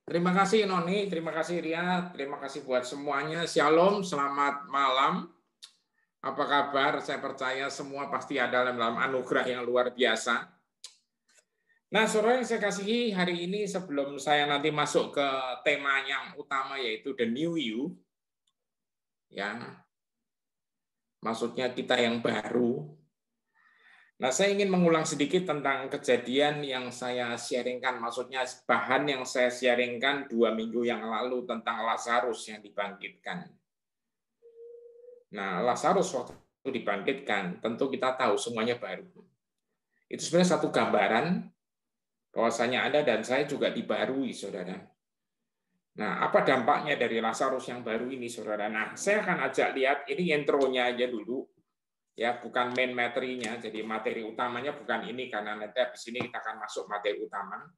Terima kasih Noni, terima kasih Ria, terima kasih buat semuanya. Shalom, selamat malam. Apa kabar? Saya percaya semua pasti ada dalam anugerah yang luar biasa. Nah, saudara yang saya kasihi, hari ini sebelum saya nanti masuk ke tema yang utama yaitu The New You, ya, maksudnya kita yang baru. Nah, saya ingin mengulang sedikit tentang kejadian yang saya sharingkan, maksudnya bahan yang saya sharingkan 2 minggu yang lalu tentang Lazarus yang dibangkitkan. Nah, Lazarus waktu itu dibangkitkan, tentu kita tahu semuanya baru. Itu sebenarnya satu gambaran bahwasanya Anda dan saya juga dibarui, saudara. Nah, apa dampaknya dari Lazarus yang baru ini, saudara? Nah, saya akan ajak lihat, ini intronya aja dulu, ya, bukan main materinya, jadi materi utamanya bukan ini, karena nanti habis ini kita akan masuk materi utama.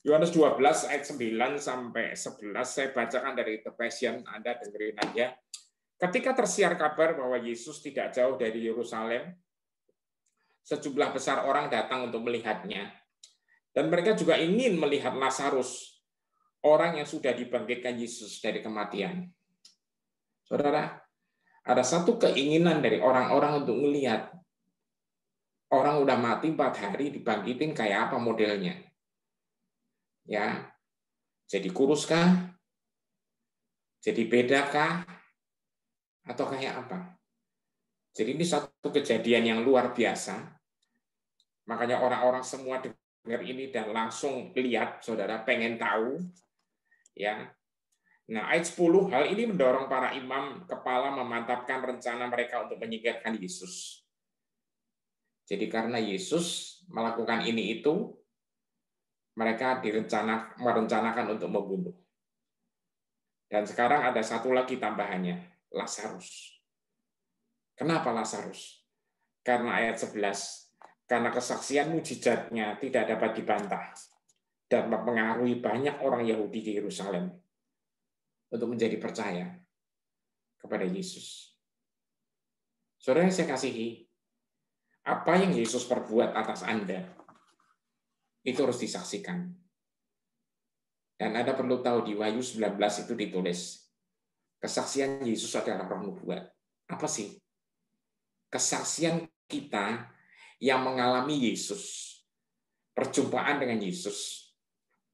Yohanes 12 ayat 9 sampai 11, saya bacakan dari The Passion, Anda dengerin aja. Ketika tersiar kabar bahwa Yesus tidak jauh dari Yerusalem, sejumlah besar orang datang untuk melihatnya. Dan mereka juga ingin melihat Lazarus, orang yang sudah dibangkitkan Yesus dari kematian. Saudara, ada satu keinginan dari orang-orang untuk melihat orang udah mati 4 hari dibangkitin kayak apa modelnya. Ya, jadi kurus kah? Jadi beda kah? Atau kayak apa? Jadi ini satu kejadian yang luar biasa. Makanya orang-orang semua dengar ini dan langsung lihat, saudara, pengen tahu. Ya. Nah, ayat 10, hal ini mendorong para imam kepala memantapkan rencana mereka untuk menyingkirkan Yesus. Jadi karena Yesus melakukan ini itu, mereka merencanakan untuk membunuh. Dan sekarang ada satu lagi tambahannya, Lazarus. Kenapa Lazarus? Karena ayat 11, karena kesaksian mujizatnya tidak dapat dibantah dan mempengaruhi banyak orang Yahudi di Yerusalem untuk menjadi percaya kepada Yesus. Saudara yang saya kasihi, apa yang Yesus perbuat atas Anda, itu harus disaksikan. Dan Anda perlu tahu di Wahyu 19 itu ditulis, kesaksian Yesus adalah roh nubuat. Apa sih? Kesaksian kita yang mengalami Yesus, perjumpaan dengan Yesus,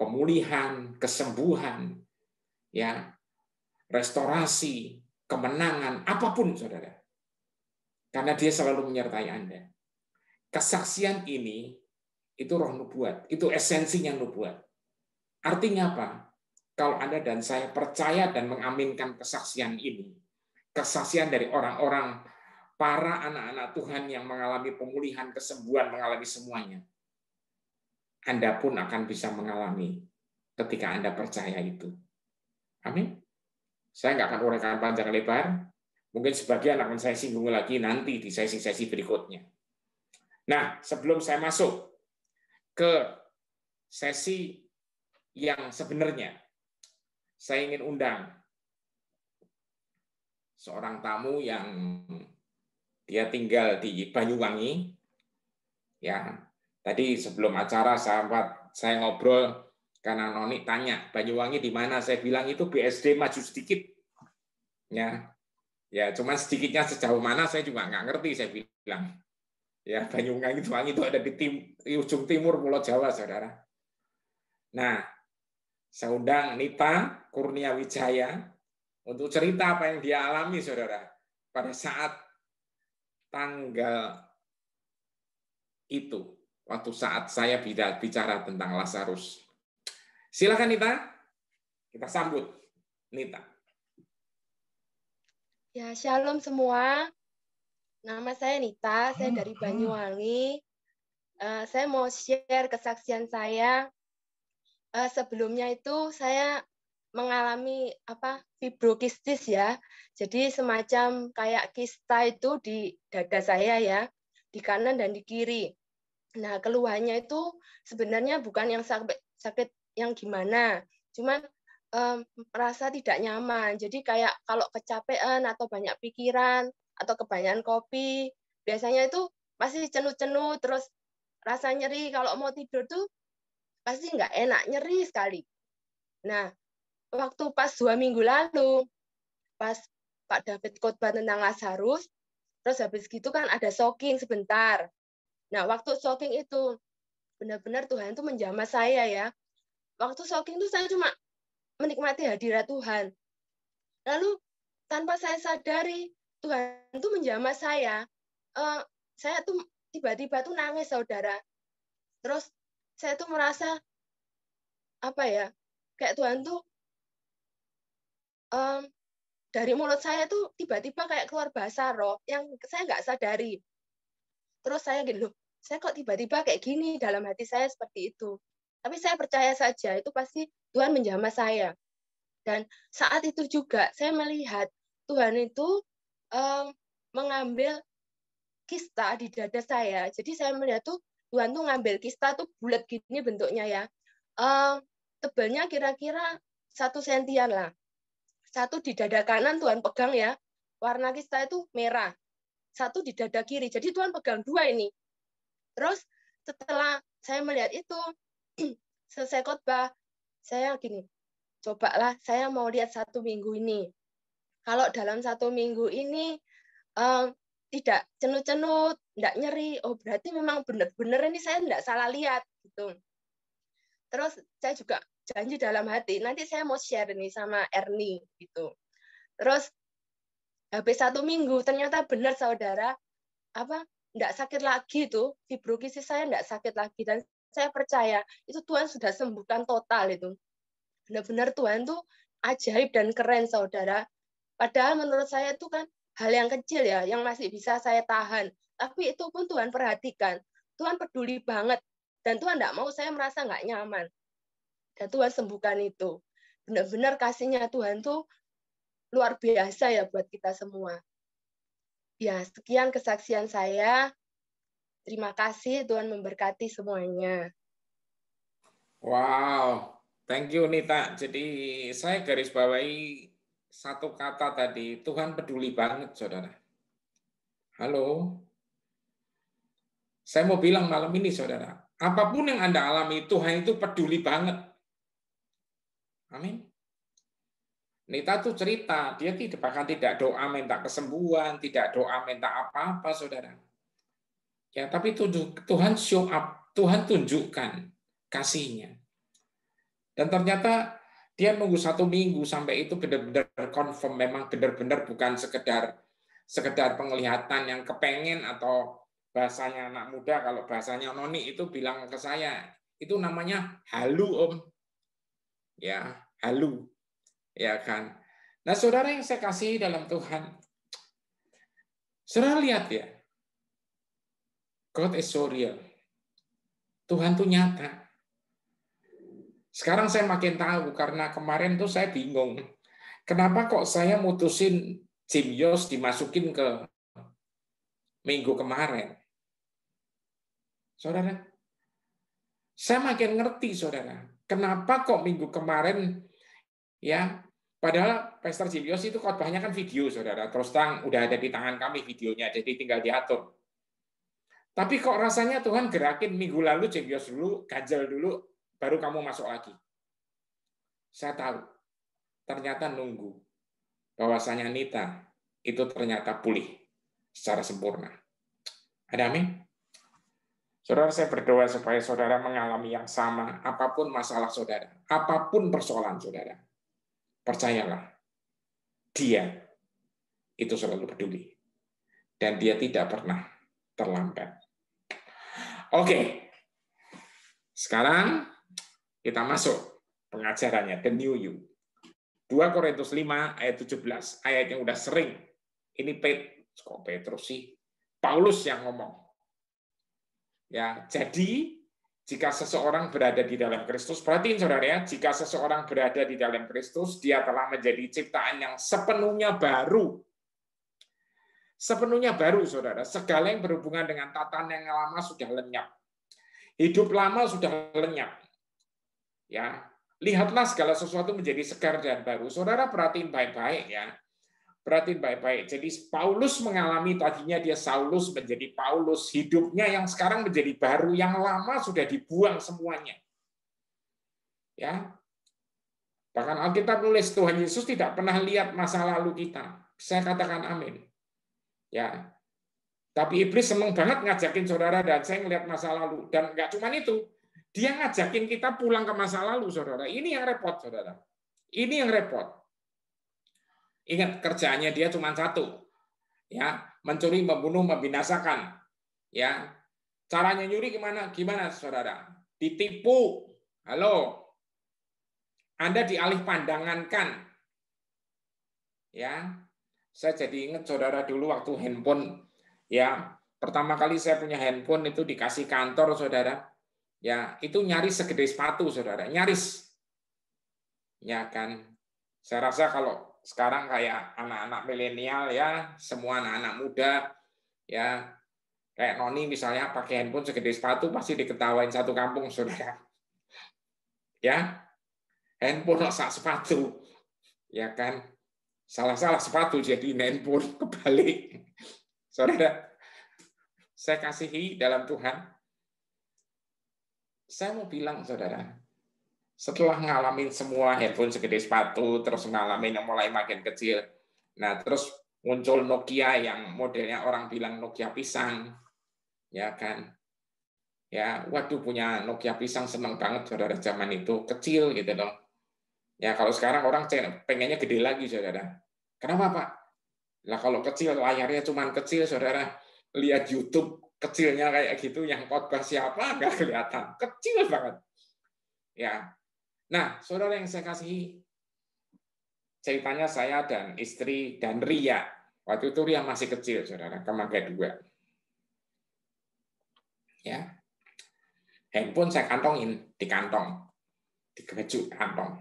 pemulihan, kesembuhan, ya, restorasi, kemenangan, apapun, saudara. Karena dia selalu menyertai Anda. Kesaksian ini, itu roh nubuat, itu esensinya nubuat. Artinya apa? Kalau Anda dan saya percaya dan mengaminkan kesaksian ini, kesaksian dari orang-orang, para anak-anak Tuhan yang mengalami pemulihan, kesembuhan, mengalami semuanya, Anda pun akan bisa mengalami ketika Anda percaya itu. Amin. Saya nggak akan uraikan panjang lebar, mungkin sebagian akan saya singgung lagi nanti di sesi-sesi berikutnya. Nah, sebelum saya masuk ke sesi yang sebenarnya, saya ingin undang seorang tamu yang dia tinggal di Banyuwangi. Ya, tadi sebelum acara sahabat saya ngobrol karena Noni tanya Banyuwangi di mana, saya bilang itu BSD maju sedikit. Ya, cuman sedikitnya sejauh mana saya juga nggak ngerti, saya bilang. Ya, Banyuwangi itu ada di ujung timur Pulau Jawa, saudara. Nah, saya undang Nita Kurnia Wijaya untuk cerita apa yang dia alami, saudara, pada saat tanggal itu, waktu saat saya bicara tentang Lazarus. Silakan Nita, kita sambut Nita. Ya, shalom semua. Nama saya Nita, saya dari Banyuwangi. Saya mau share kesaksian saya. Sebelumnya itu saya mengalami fibrokistis ya. Jadi semacam kayak kista itu di dada saya ya, di kanan dan di kiri. Nah, keluhannya itu sebenarnya bukan yang sakit yang gimana, cuman merasa tidak nyaman. Jadi kayak kalau kecapean atau banyak pikiran atau kebanyakan kopi, biasanya itu pasti cenut-cenut, terus rasa nyeri kalau mau tidur tuh pasti nggak enak, nyeri sekali. Nah, waktu pas 2 minggu lalu, pas Pak David khotbah tentang Lazarus, terus habis gitu kan ada shocking sebentar. Nah, waktu shocking itu, benar-benar Tuhan itu menjamah saya ya. Waktu shocking itu saya cuma menikmati hadirat Tuhan. Lalu, tanpa saya sadari, Tuhan itu menjamah saya. Saya tuh tiba-tiba tuh nangis, saudara. Terus, saya tuh merasa, apa ya, kayak Tuhan tuh, dari mulut saya tuh tiba-tiba kayak keluar bahasa roh yang saya nggak sadari. Terus saya gitu, loh, saya kok tiba-tiba kayak gini, dalam hati saya seperti itu. Tapi saya percaya saja, itu pasti Tuhan menjamah saya. Dan saat itu juga saya melihat Tuhan itu mengambil kista di dada saya. Jadi saya melihat tuh Tuhan tuh ngambil kista tuh bulat gini bentuknya ya. Tebalnya kira-kira 1 sentian lah. 1 di dada kanan Tuhan pegang ya, warna kista itu merah. 1 di dada kiri. Jadi Tuhan pegang 2 ini. Terus setelah saya melihat itu, selesai khotbah, saya gini, cobalah saya mau lihat 1 minggu ini. Kalau dalam 1 minggu ini tidak cenut-cenut, tidak nyeri, oh berarti memang benar-benar ini saya tidak salah lihat gitu. Terus saya juga janji dalam hati, nanti saya mau share nih sama Ernie gitu. Terus habis 1 minggu ternyata benar saudara, enggak sakit lagi tuh, fibrokisis saya enggak sakit lagi, dan saya percaya itu Tuhan sudah sembuhkan total itu. Benar-benar Tuhan tuh ajaib dan keren saudara. Padahal menurut saya itu kan hal yang kecil ya, yang masih bisa saya tahan. Tapi itu pun Tuhan perhatikan. Tuhan peduli banget. Dan Tuhan enggak mau saya merasa enggak nyaman. Dan Tuhan sembuhkan itu. Benar-benar kasihnya Tuhan tuh luar biasa ya buat kita semua. Ya, sekian kesaksian saya. Terima kasih, Tuhan memberkati semuanya. Wow, thank you Nita. Jadi saya garis bawahi satu kata tadi, Tuhan peduli banget, saudara. Halo, saya mau bilang malam ini, saudara, apapun yang Anda alami, Tuhan itu peduli banget. Amin. Nita tuh cerita, dia bahkan tidak doa minta kesembuhan, tidak doa minta apa-apa, saudara. Ya, tapi Tuhan show up, Tuhan tunjukkan kasihnya. Dan ternyata dia nunggu 1 minggu sampai itu benar-benar confirm, memang benar-benar bukan sekedar penglihatan yang kepengen, atau bahasanya anak muda, kalau bahasanya Noni itu bilang ke saya, itu namanya halu om. Ya, halu. Ya kan. Nah saudara yang saya kasih dalam Tuhan, saudara lihat ya, God is so real. Tuhan tuh nyata. Sekarang saya makin tahu, karena kemarin tuh saya bingung. Kenapa kok saya mutusin Jim Yos dimasukin ke minggu kemarin? Saudara, saya makin ngerti, saudara. Kenapa kok minggu kemarin, ya, padahal Pastor Jim Yos itu khotbahnya kan video, saudara. Terus terang udah ada di tangan kami videonya, jadi tinggal diatur. Tapi kok rasanya Tuhan gerakin minggu lalu Jim Yos dulu, ganjel dulu, baru kamu masuk lagi. Saya tahu, ternyata nunggu bahwasanya Nita itu ternyata pulih secara sempurna. Ada amin? Saudara, saya berdoa supaya saudara mengalami yang sama, apapun masalah saudara, apapun persoalan saudara. Percayalah, Dia itu selalu peduli. Dan Dia tidak pernah terlambat. Oke, sekarang kita masuk pengajarannya, The New You. 2 Korintus 5 ayat 17, ayat yang udah sering. Ini kok Petrus sih? Paulus yang ngomong. Ya, jadi jika seseorang berada di dalam Kristus, perhatiin saudara ya, jika seseorang berada di dalam Kristus, dia telah menjadi ciptaan yang sepenuhnya baru. Sepenuhnya baru, saudara. Segala yang berhubungan dengan tatanan yang lama sudah lenyap. Hidup lama sudah lenyap. Ya, lihatlah segala sesuatu menjadi segar dan baru. Saudara perhatiin baik-baik ya. Perhatiin baik-baik. Jadi Paulus mengalami, tadinya dia Saulus menjadi Paulus, hidupnya yang sekarang menjadi baru, yang lama sudah dibuang semuanya. Ya. Bahkan Alkitab nulis Tuhan Yesus tidak pernah lihat masa lalu kita. Saya katakan amin. Ya. Tapi iblis senang banget ngajakin saudara dan saya ngelihat masa lalu. Dan nggak cuma itu, dia ngajakin kita pulang ke masa lalu, saudara. Ini yang repot, saudara. Ini yang repot. Ingat, kerjaannya dia cuma satu. Ya, mencuri, membunuh, membinasakan. Ya. Caranya nyuri gimana? Gimana, saudara? Ditipu. Halo. Anda dialih pandangankan. Ya. Saya jadi ingat saudara dulu waktu handphone, ya, pertama kali saya punya handphone itu dikasih kantor, saudara. Ya, itu nyaris segede sepatu, saudara. Nyaris. Ya kan. Saya rasa kalau sekarang kayak anak-anak milenial, ya, semua anak-anak muda, ya, kayak Noni misalnya pakai handphone segede sepatu pasti diketawain satu kampung, saudara. Ya, handphone sak sepatu, ya kan. Salah-salah sepatu jadi handphone kebalik. Saudara, saya kasihi dalam Tuhan. Saya mau bilang, saudara, setelah ngalamin semua handphone segede sepatu, terus ngalamin yang mulai makin kecil, nah terus muncul Nokia yang modelnya orang bilang Nokia pisang, ya kan? Ya, waduh punya Nokia pisang seneng banget, saudara, zaman itu kecil gitu loh. Ya kalau sekarang orang pengennya gede lagi, saudara. Kenapa, Pak? Lah kalau kecil layarnya cuma kecil, saudara. Lihat YouTube kecilnya kayak gitu, yang khotbah siapa nggak kelihatan, kecil banget. Ya. Nah, saudara yang saya kasihi, ceritanya saya dan istri dan Ria. Waktu itu Ria masih kecil, saudara, Mangga 2. Ya. Handphone saya kantongin di kantong, di baju kantong.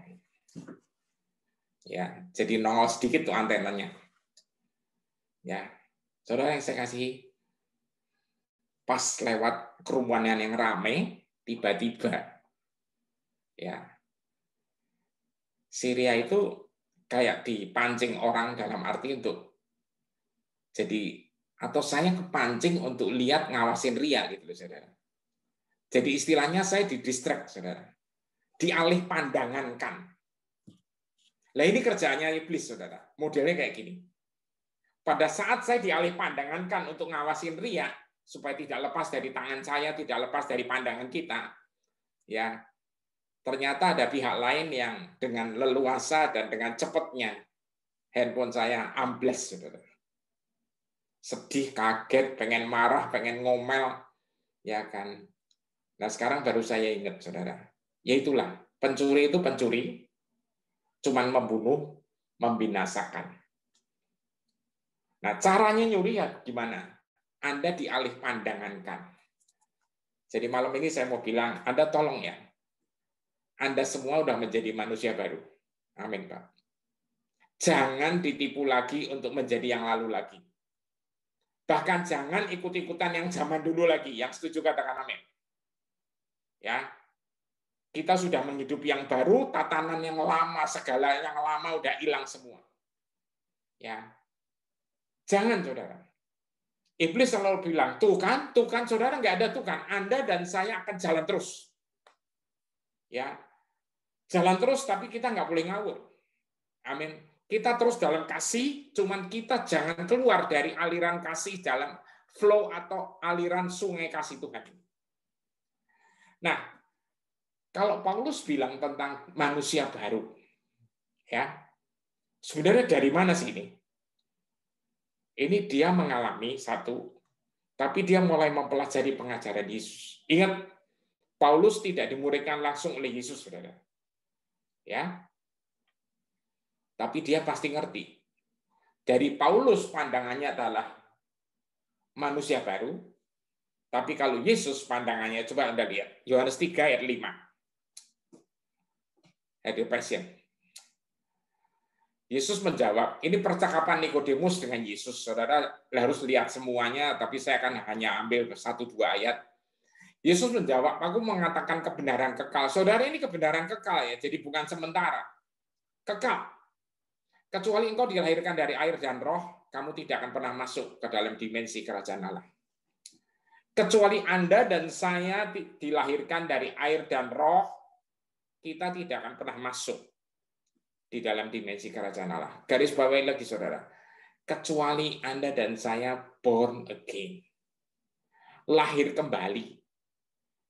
Ya, jadi nongol sedikit tuh antenanya. Ya, saudara yang saya kasih, pas lewat kerumunan yang ramai, tiba-tiba, ya, Syria itu kayak dipancing orang dalam arti untuk jadi, atau saya kepancing untuk lihat ngawasin Ria gitu loh, saudara. Jadi istilahnya saya didistract, saudara, dialih pandangankan. Nah ini kerjaannya iblis, saudara. Modelnya kayak gini. Pada saat saya dialih pandangankan untuk ngawasin Ria, supaya tidak lepas dari tangan saya, tidak lepas dari pandangan kita, ya ternyata ada pihak lain yang dengan leluasa dan dengan cepatnya handphone saya ambles, saudara. Sedih, kaget, pengen marah, pengen ngomel, ya kan. Nah sekarang baru saya ingat, saudara. Ya itulah, pencuri itu pencuri, cuman membunuh, membinasakan. Nah, caranya nyuri ya gimana? Anda dialih pandangankan. Jadi malam ini saya mau bilang, Anda tolong ya. Anda semua udah menjadi manusia baru. Amin, Pak. Jangan ditipu lagi untuk menjadi yang lalu lagi. Bahkan jangan ikut-ikutan yang zaman dulu lagi. Yang setuju katakan amin. Ya. Kita sudah menghidupi yang baru, tatanan yang lama, segala yang lama udah hilang semua. Ya. Jangan, saudara. Iblis selalu bilang, tuh kan, saudara nggak ada tuh kan. Anda dan saya akan jalan terus. Ya, jalan terus, tapi kita nggak boleh ngawur. Amin. Kita terus dalam kasih, cuman kita jangan keluar dari aliran kasih dalam flow atau aliran sungai kasih Tuhan. Nah, kalau Paulus bilang tentang manusia baru, ya, sebenarnya dari mana sih ini? Ini dia mengalami satu, tapi dia mulai mempelajari pengajaran Yesus. Ingat, Paulus tidak dimuridkan langsung oleh Yesus, saudara. Ya, tapi dia pasti ngerti. Dari Paulus pandangannya adalah manusia baru, tapi kalau Yesus pandangannya, coba Anda lihat, Yohanes 3 ayat 5. Ada passion. Yesus menjawab, ini percakapan Nikodemus dengan Yesus. Saudara harus lihat semuanya, tapi saya akan hanya ambil 1-2 ayat. Yesus menjawab, aku mengatakan kebenaran kekal. Saudara, ini kebenaran kekal ya, jadi bukan sementara. Kekal. Kecuali engkau dilahirkan dari air dan roh, kamu tidak akan pernah masuk ke dalam dimensi kerajaan Allah. Kecuali Anda dan saya dilahirkan dari air dan roh, kita tidak akan pernah masuk di dalam dimensi kerajaan Allah. Garis bawahi lagi saudara, kecuali Anda dan saya born again, lahir kembali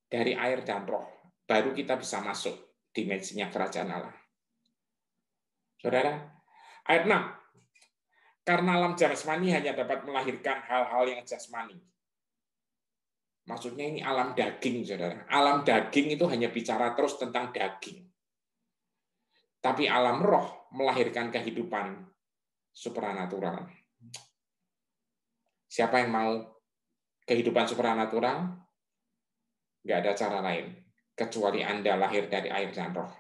dari air dan roh, baru kita bisa masuk dimensinya kerajaan Allah. Saudara, ayat 6. Karena alam jasmani hanya dapat melahirkan hal-hal yang jasmani. Maksudnya ini alam daging, saudara. Alam daging itu hanya bicara terus tentang daging. Tapi alam roh melahirkan kehidupan supranatural. Siapa yang mau kehidupan supranatural? Nggak ada cara lain, kecuali Anda lahir dari air dan roh.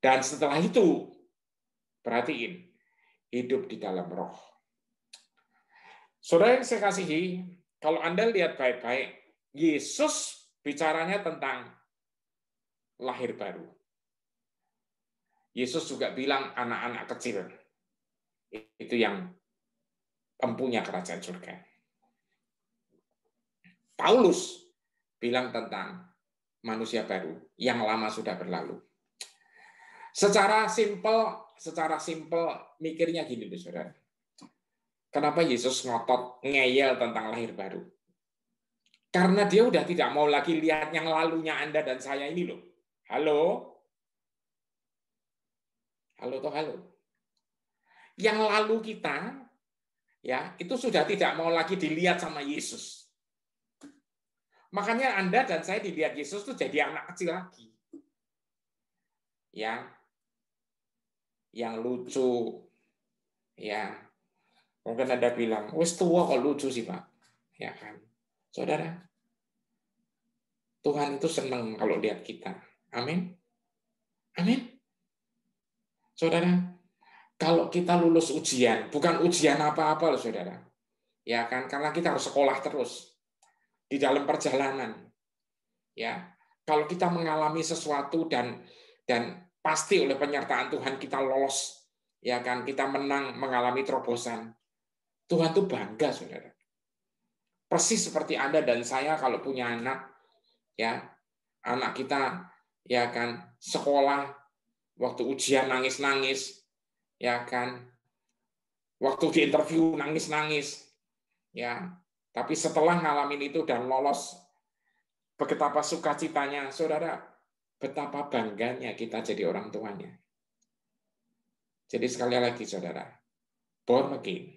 Dan setelah itu, perhatiin, hidup di dalam roh. Saudara yang saya kasihi, kalau Anda lihat baik-baik, Yesus bicaranya tentang lahir baru. Yesus juga bilang anak-anak kecil itu yang empunya kerajaan surga. Paulus bilang tentang manusia baru yang lama sudah berlalu. Secara simpel mikirnya gini loh, saudara. Kenapa Yesus ngotot ngeyel tentang lahir baru? Karena dia udah tidak mau lagi lihat yang lalunya Anda dan saya ini loh. Halo? Halo toh halo. Yang lalu kita ya itu sudah tidak mau lagi dilihat sama Yesus. Makanya Anda dan saya dilihat Yesus tuh jadi anak kecil lagi. Ya. Yang lucu. Ya. Mungkin Anda bilang, "Wes tua kok lucu sih, Pak." Ya kan. Saudara, Tuhan itu senang kalau lihat kita. Amin. Amin. Saudara, kalau kita lulus ujian, bukan ujian apa-apa loh saudara. Ya kan, karena kita harus sekolah terus di dalam perjalanan. Ya, kalau kita mengalami sesuatu dan pasti oleh penyertaan Tuhan kita lolos, ya kan, kita menang, mengalami terobosan. Tuhan tuh bangga, saudara. Persis seperti Anda dan saya kalau punya anak, ya, anak kita, ya kan, sekolah, waktu ujian nangis-nangis, ya kan, waktu di interview nangis-nangis, ya, tapi setelah ngalamin itu dan lolos, betapa sukacitanya, saudara, betapa bangganya kita jadi orang tuanya. Jadi sekali lagi, saudara, born again,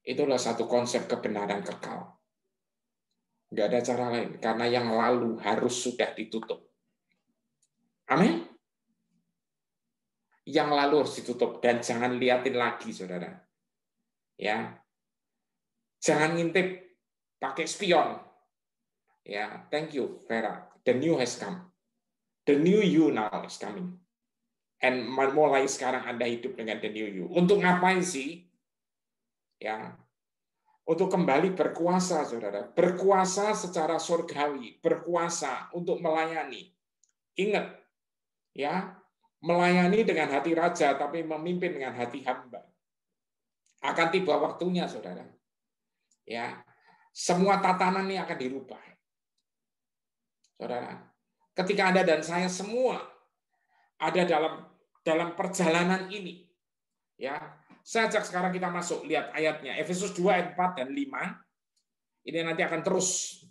itulah satu konsep kebenaran kekal. Nggak ada cara lain, karena yang lalu harus sudah ditutup. Amin. Yang lalu harus ditutup dan jangan liatin lagi, saudara. Ya, jangan ngintip pakai spion. Ya, thank you, Vera. The new has come. The new you now is coming. And mulai sekarang Anda hidup dengan the new you. Untuk ngapain sih? Ya, untuk kembali berkuasa, saudara. Berkuasa secara surgawi, berkuasa untuk melayani. Ingat, ya, melayani dengan hati raja, tapi memimpin dengan hati hamba. Akan tiba waktunya, saudara. Ya, semua tatanan ini akan dirubah. Saudara, ketika Anda dan saya semua ada dalam perjalanan ini, ya, saya ajak sekarang kita masuk, lihat ayatnya, Efesus 2 ayat 4 dan 5. Ini nanti akan terus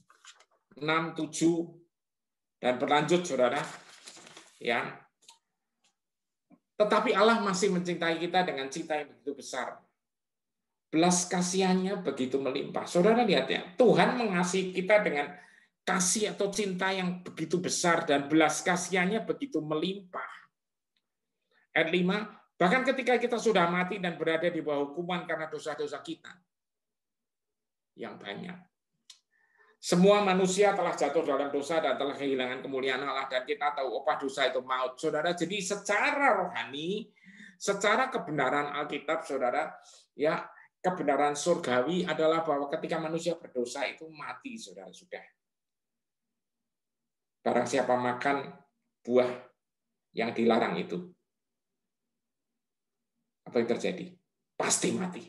6, 7 dan berlanjut, saudara. Ya. Tetapi Allah masih mencintai kita dengan cinta yang begitu besar. Belas kasihannya begitu melimpah. Saudara lihat ya, Tuhan mengasihi kita dengan kasih atau cinta yang begitu besar dan belas kasihannya begitu melimpah. Ayat 5, bahkan ketika kita sudah mati dan berada di bawah hukuman karena dosa-dosa kita yang banyak. Semua manusia telah jatuh dalam dosa dan telah kehilangan kemuliaan Allah, dan kita tahu upah dosa itu maut. Saudara, jadi secara rohani, secara kebenaran Alkitab, saudara, ya, kebenaran surgawi adalah bahwa ketika manusia berdosa itu mati, saudara, sudah. Barang siapa makan buah yang dilarang itu, apa yang terjadi? Pasti mati.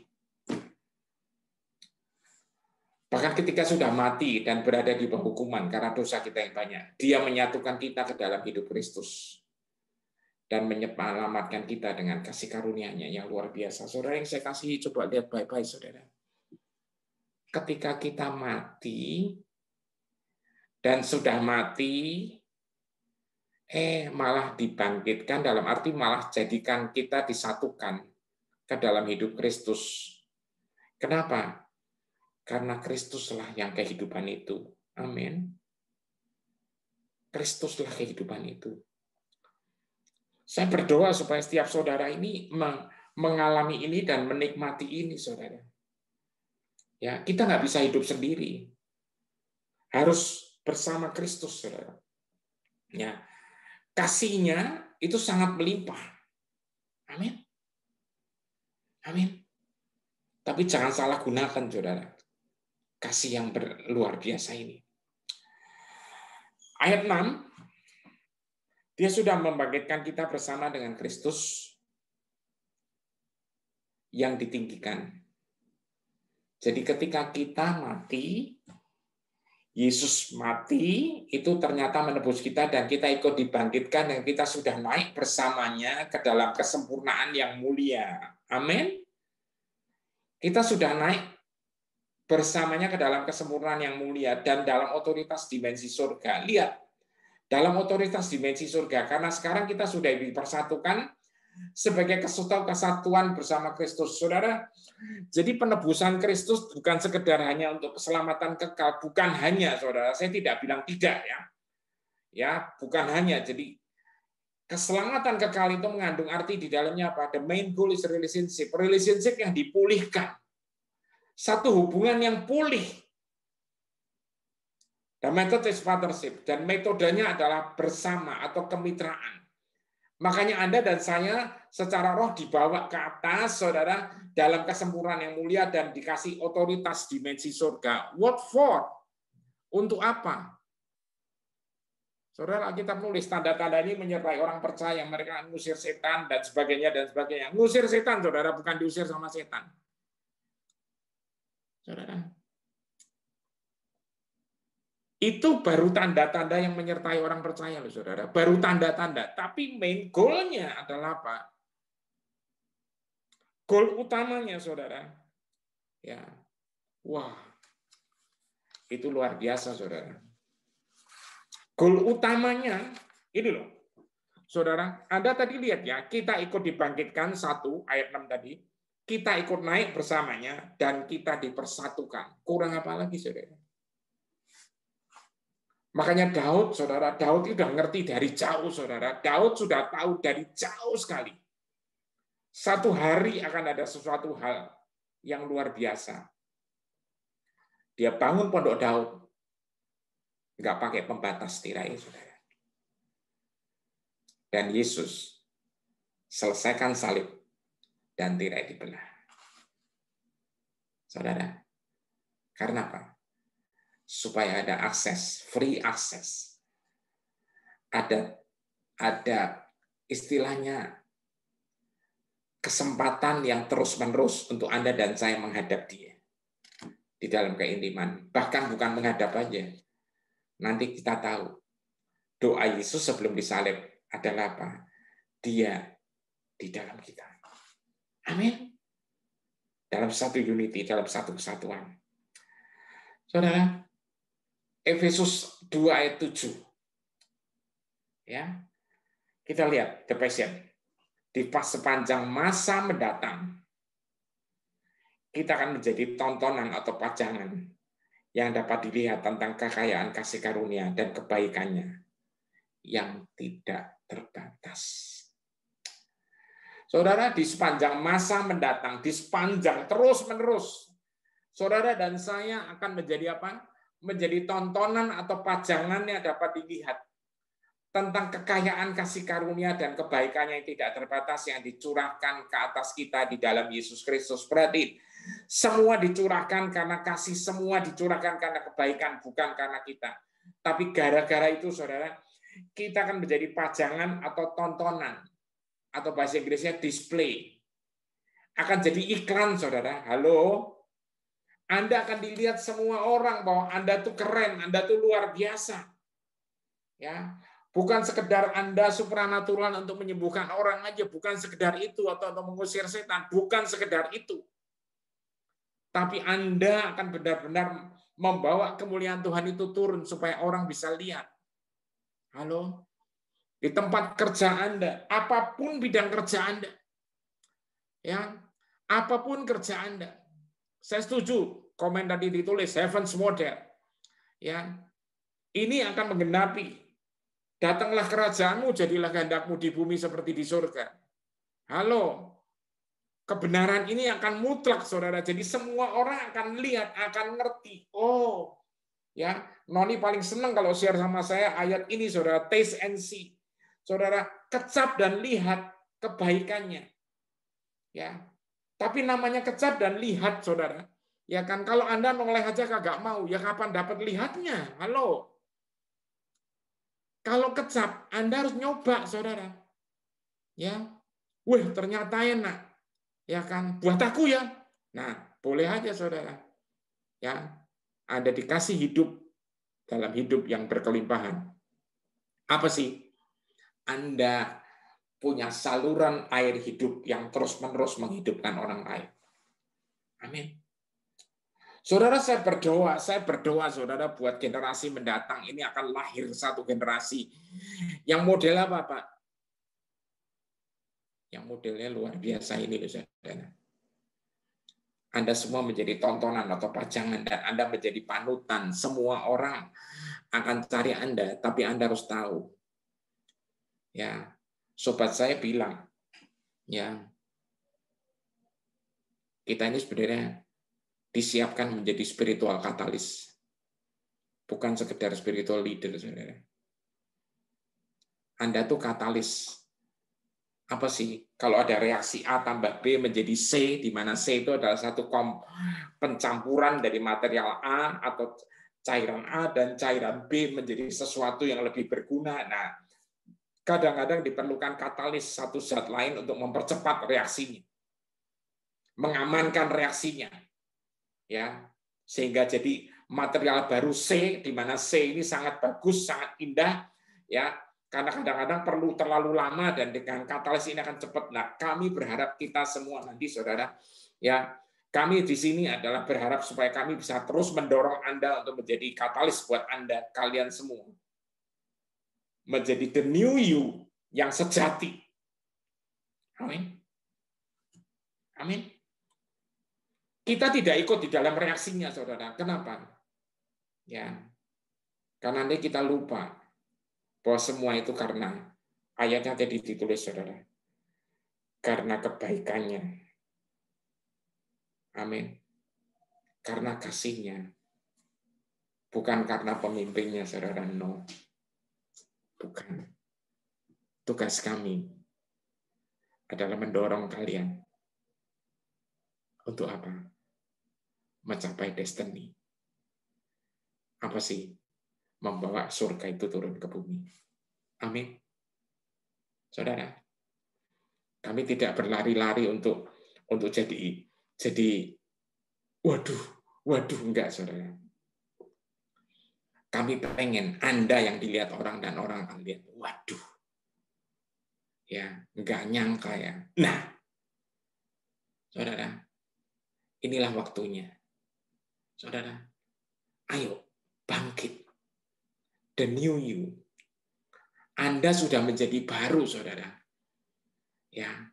Bahkan ketika sudah mati dan berada di bawah hukuman karena dosa kita yang banyak, Dia menyatukan kita ke dalam hidup Kristus. dan menyelamatkan kita dengan kasih karunia-Nya yang luar biasa. Saudara yang saya kasih, coba lihat baik-baik, saudara. Ketika kita mati, dan sudah mati, malah dibangkitkan, dalam arti malah jadikan kita disatukan ke dalam hidup Kristus. Kenapa? Karena Kristuslah yang kehidupan itu. Amin. Kristuslah kehidupan itu. Saya berdoa supaya setiap saudara ini mengalami ini dan menikmati ini, saudara. Ya, kita nggak bisa hidup sendiri. Harus bersama Kristus, saudara. Ya, kasih-Nya itu sangat melimpah. Amin. Amin. Tapi jangan salah gunakan, saudara. Kasih yang luar biasa ini. Ayat 6, Dia sudah membangkitkan kita bersama dengan Kristus yang ditinggikan. Jadi ketika kita mati, Yesus mati, itu ternyata menebus kita dan kita ikut dibangkitkan dan kita sudah naik bersamanya ke dalam kesempurnaan yang mulia. Amin. Kita sudah naik bersamanya ke dalam kesempurnaan yang mulia dan dalam otoritas dimensi surga. Lihat, dalam otoritas dimensi surga, karena sekarang kita sudah dipersatukan sebagai kesatuan bersama Kristus. Saudara, jadi penebusan Kristus bukan sekedar hanya untuk keselamatan kekal, bukan hanya, saudara, saya tidak bilang tidak ya. Ya, bukan hanya. Jadi keselamatan kekal itu mengandung arti di dalamnya apa? The main goal is relationship. Relationship yang dipulihkan. Satu hubungan yang pulih. Dan metode is partnership, dan metodenya adalah bersama atau kemitraan. Makanya Anda dan saya secara roh dibawa ke atas, saudara, dalam kesempurnaan yang mulia dan dikasih otoritas dimensi surga. What for? Untuk apa? Saudara, kita nulis tanda-tanda ini menyertai orang percaya, mereka ngusir setan dan sebagainya dan sebagainya. Ngusir setan, saudara, bukan diusir sama setan. Saudara, itu baru tanda-tanda yang menyertai orang percaya, loh, saudara. Baru tanda-tanda. Tapi main goal-nya adalah apa? Goal utamanya, saudara. Ya, wah, itu luar biasa, saudara. Goal utamanya ini loh, saudara. Anda tadi lihat ya, kita ikut dibangkitkan 1 ayat 6 tadi. Kita ikut naik bersamanya dan kita dipersatukan. Kurang apa lagi, saudara? Makanya Daud, saudara, Daud itu sudah ngerti dari jauh, saudara. Daud sudah tahu dari jauh sekali. Satu hari akan ada sesuatu hal yang luar biasa. Dia bangun pondok Daud. Nggak pakai pembatas tirai, saudara. Dan Yesus selesaikan salib dan tirai dibelah. Saudara, karena apa? Supaya ada akses, free akses. Ada istilahnya kesempatan yang terus-menerus untuk Anda dan saya menghadap Dia di dalam keintiman. Bahkan bukan menghadap aja. Nanti kita tahu doa Yesus sebelum disalib adalah apa? Dia di dalam kita. Amin. Dalam satu unity, dalam satu kesatuan. Saudara, Efesus 2 ayat 7. Ya. Kita lihat the passion. Di sepanjang masa mendatang kita akan menjadi tontonan atau pajangan yang dapat dilihat tentang kekayaan kasih karunia dan kebaikannya yang tidak terbatas. Saudara, di sepanjang masa mendatang, di sepanjang terus-menerus, saudara dan saya akan menjadi apa? Menjadi tontonan atau pajangan yang dapat dilihat tentang kekayaan kasih karunia dan kebaikannya yang tidak terbatas yang dicurahkan ke atas kita di dalam Yesus Kristus. Berarti semua dicurahkan karena kasih, semua dicurahkan karena kebaikan, bukan karena kita. Tapi gara-gara itu, saudara, kita akan menjadi pajangan atau tontonan, atau bahasa Inggrisnya display. Akan jadi iklan, saudara. Halo? Anda akan dilihat semua orang bahwa Anda tuh keren, Anda tuh luar biasa. Ya, Bukan sekedar Anda supranatural untuk menyembuhkan orang aja, bukan sekedar itu, atau untuk mengusir setan, bukan sekedar itu. Tapi Anda akan benar-benar membawa kemuliaan Tuhan itu turun supaya orang bisa lihat. Halo? Di tempat kerja Anda, apapun bidang kerja Anda, ya, apapun kerja Anda. Saya setuju, komen tadi ditulis Heaven's Model. Ya, ini akan menggenapi. Datanglah kerajaanmu, jadilah kehendakmu di bumi seperti di surga. Halo, kebenaran ini akan mutlak, saudara. Jadi semua orang akan lihat, akan ngerti. Oh, ya, Noni paling senang kalau share sama saya ayat ini, saudara. Taste and see, saudara. Kecap dan lihat kebaikannya. Ya, tapi namanya kecap dan lihat, saudara. Ya kan, kalau Anda noleh aja kagak mau, ya kapan dapat lihatnya? Halo. Kalau kecap, Anda harus nyoba, saudara. Ya, wih ternyata enak, ya kan? Buat aku ya. Nah, boleh aja, saudara. Ya, Anda dikasih hidup dalam hidup yang berkelimpahan. Apa sih? Anda punya saluran air hidup yang terus-menerus menghidupkan orang lain. Amin. Saudara, saya berdoa, saudara, buat generasi mendatang ini akan lahir satu generasi yang model apa, Pak? Yang modelnya luar biasa ini, loh, saudara. Anda semua menjadi tontonan atau pajangan, dan Anda menjadi panutan. Semua orang akan cari Anda, tapi Anda harus tahu. Ya, sobat saya bilang, ya, kita ini sebenarnya disiapkan menjadi spiritual katalis. Bukan sekedar spiritual leader, saudara. Anda tuh katalis. Apa sih? Kalau ada reaksi A tambah B menjadi C, di mana C itu adalah satu pencampuran dari material A atau cairan A dan cairan B menjadi sesuatu yang lebih berguna. Nah, kadang-kadang diperlukan katalis satu zat lain untuk mempercepat reaksinya, mengamankan reaksinya, ya, sehingga jadi material baru C, di mana C ini sangat bagus, sangat indah, ya. Karena kadang-kadang perlu terlalu lama dan dengan katalis ini akan cepat. Nah, kami berharap kita semua nanti, saudara, ya, kami di sini adalah berharap supaya kami bisa terus mendorong Anda untuk menjadi katalis buat Anda, kalian semua. Menjadi the new you yang sejati. Amin. Amin. Kita tidak ikut di dalam reaksinya, saudara. Kenapa? Ya, karena nanti kita lupa bahwa semua itu karena ayatnya tadi ditulis, saudara. Karena kebaikannya. Amin. Karena kasihnya. Bukan karena pemimpinnya, saudara. No. Bukan. Tugas kami adalah mendorong kalian. Untuk apa? Mencapai destiny. Apa sih? Membawa surga itu turun ke bumi. Amin. Saudara, kami tidak berlari-lari untuk jadi waduh enggak, saudara. Kami pengen Anda yang dilihat orang dan orang akan lihat, waduh. Ya, enggak nyangka ya. Nah, saudara, inilah waktunya. Saudara, ayo bangkit. The new you. Anda sudah menjadi baru, saudara. Ya,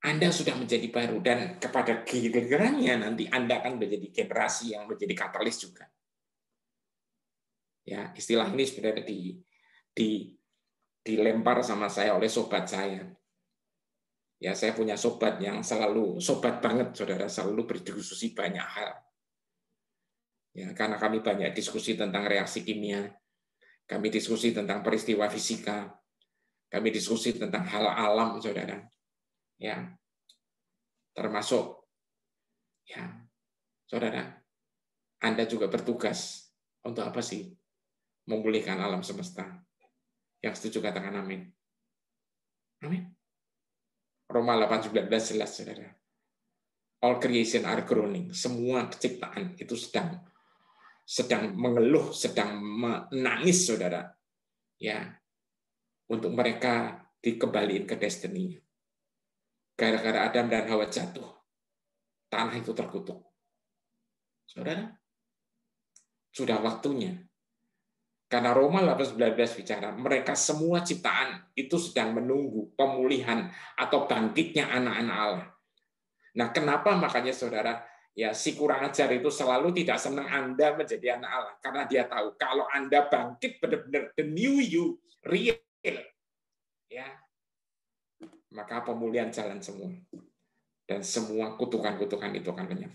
Anda sudah menjadi baru, dan kepada gilirannya nanti Anda akan menjadi generasi yang menjadi katalis juga. Ya, istilah ini sebenarnya dilempar sama saya oleh sobat saya. Ya, saya punya sobat yang selalu sobat banget, saudara, selalu berdiskusi banyak hal. Ya, karena kami banyak diskusi tentang reaksi kimia, kami diskusi tentang peristiwa fisika, kami diskusi tentang hal alam, saudara. Ya, termasuk, ya, saudara, Anda juga bertugas untuk apa sih? Memulihkan alam semesta. Yang setuju katakan amin. Amin. Roma 8:19 jelas, saudara. All creation are groaning. Semua ciptaan itu sedang mengeluh, sedang menangis, saudara. ya, untuk mereka dikembaliin ke destiny. Gara-gara Adam dan Hawa jatuh, tanah itu terkutuk. Saudara, sudah waktunya. Karena Roma 8:19 bicara, mereka semua ciptaan itu sedang menunggu pemulihan atau bangkitnya anak-anak Allah. Nah, kenapa makanya saudara, ya si kurang ajar itu selalu tidak senang Anda menjadi anak Allah. Karena dia tahu kalau Anda bangkit benar-benar the new you, real, ya, maka pemulihan jalan semua. Dan semua kutukan-kutukan itu akan lenyap.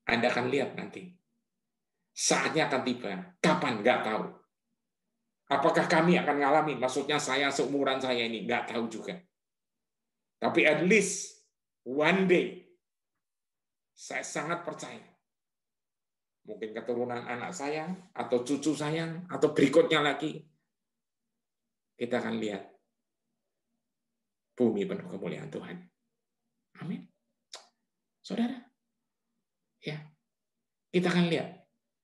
Anda akan lihat nanti. Saatnya akan tiba. Kapan? Nggak tahu. Apakah kami akan mengalami? Maksudnya saya seumuran saya ini. Nggak tahu juga. Tapi at least one day, saya sangat percaya. Mungkin keturunan anak saya, atau cucu saya, atau berikutnya lagi, kita akan lihat bumi penuh kemuliaan Tuhan. Amin. Saudara, ya, kita akan lihat.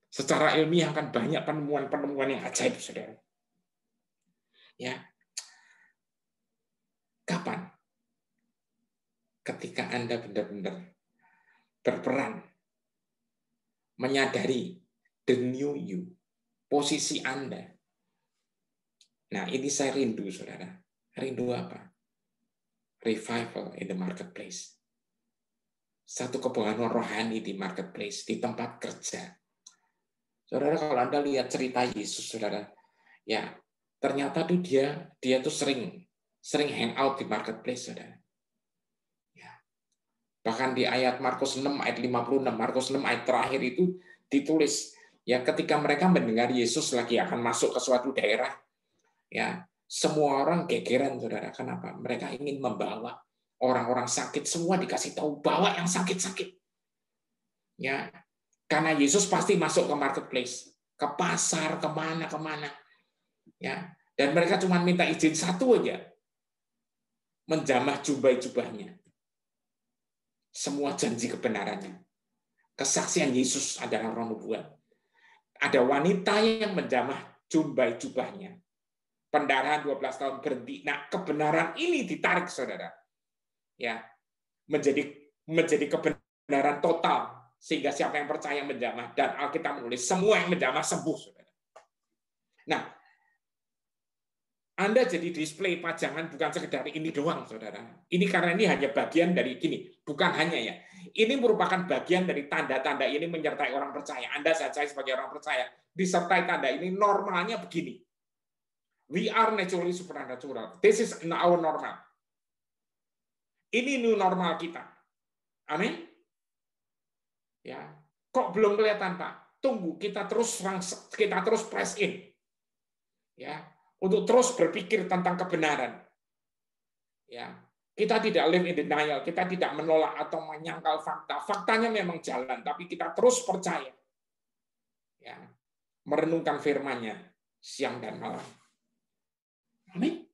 Secara ilmiah akan banyak penemuan-penemuan yang ajaib, saudara. Ya, kapan? Ketika Anda benar-benar berperan, menyadari the new you, posisi Anda. Nah, ini saya rindu, saudara. Rindu apa? Revival in the marketplace. Satu kebangunan rohani di marketplace, di tempat kerja. Saudara, kalau Anda lihat cerita Yesus, saudara, ya ternyata tuh dia tuh sering hang out di marketplace, saudara. Ya. Bahkan di ayat Markus 6 ayat 56, Markus 6 ayat terakhir itu ditulis, ya ketika mereka mendengar Yesus lagi akan masuk ke suatu daerah, ya semua orang gegeran, saudara. Kenapa? Mereka ingin membawa orang-orang sakit, semua dikasih tahu bawa yang sakit-sakit. Ya, karena Yesus pasti masuk ke marketplace, ke pasar, kemana. Ya, dan mereka cuma minta izin satu aja, menjamah jubah-jubahnya. Semua janji kebenarannya. Kesaksian Yesus adalah roh nubuat. Ada wanita yang menjamah jubah-jubahnya. Pendarahan 12 tahun berhenti. Nah, kebenaran ini ditarik, saudara. Ya, menjadi kebenaran total. Sehingga siapa yang percaya menjamah, dan Alkitab menulis semua yang menjamah sembuh, saudara. Nah, Anda jadi display pajangan bukan sekedar ini doang, saudara. Ini karena ini hanya bagian dari gini, bukan hanya ya. Ini merupakan bagian dari tanda-tanda ini menyertai orang percaya. Anda saya sebagai orang percaya disertai tanda ini, normalnya begini. We are naturally supernatural. This is our normal. Ini new normal kita. Amin. Ya, kok belum kelihatan, Pak? Tunggu, kita terus press in. Ya, untuk terus berpikir tentang kebenaran. Ya, kita tidak live in denial, kita tidak menolak atau menyangkal fakta. Faktanya memang jalan, tapi kita terus percaya. Ya, merenungkan firman-Nya siang dan malam. Amin.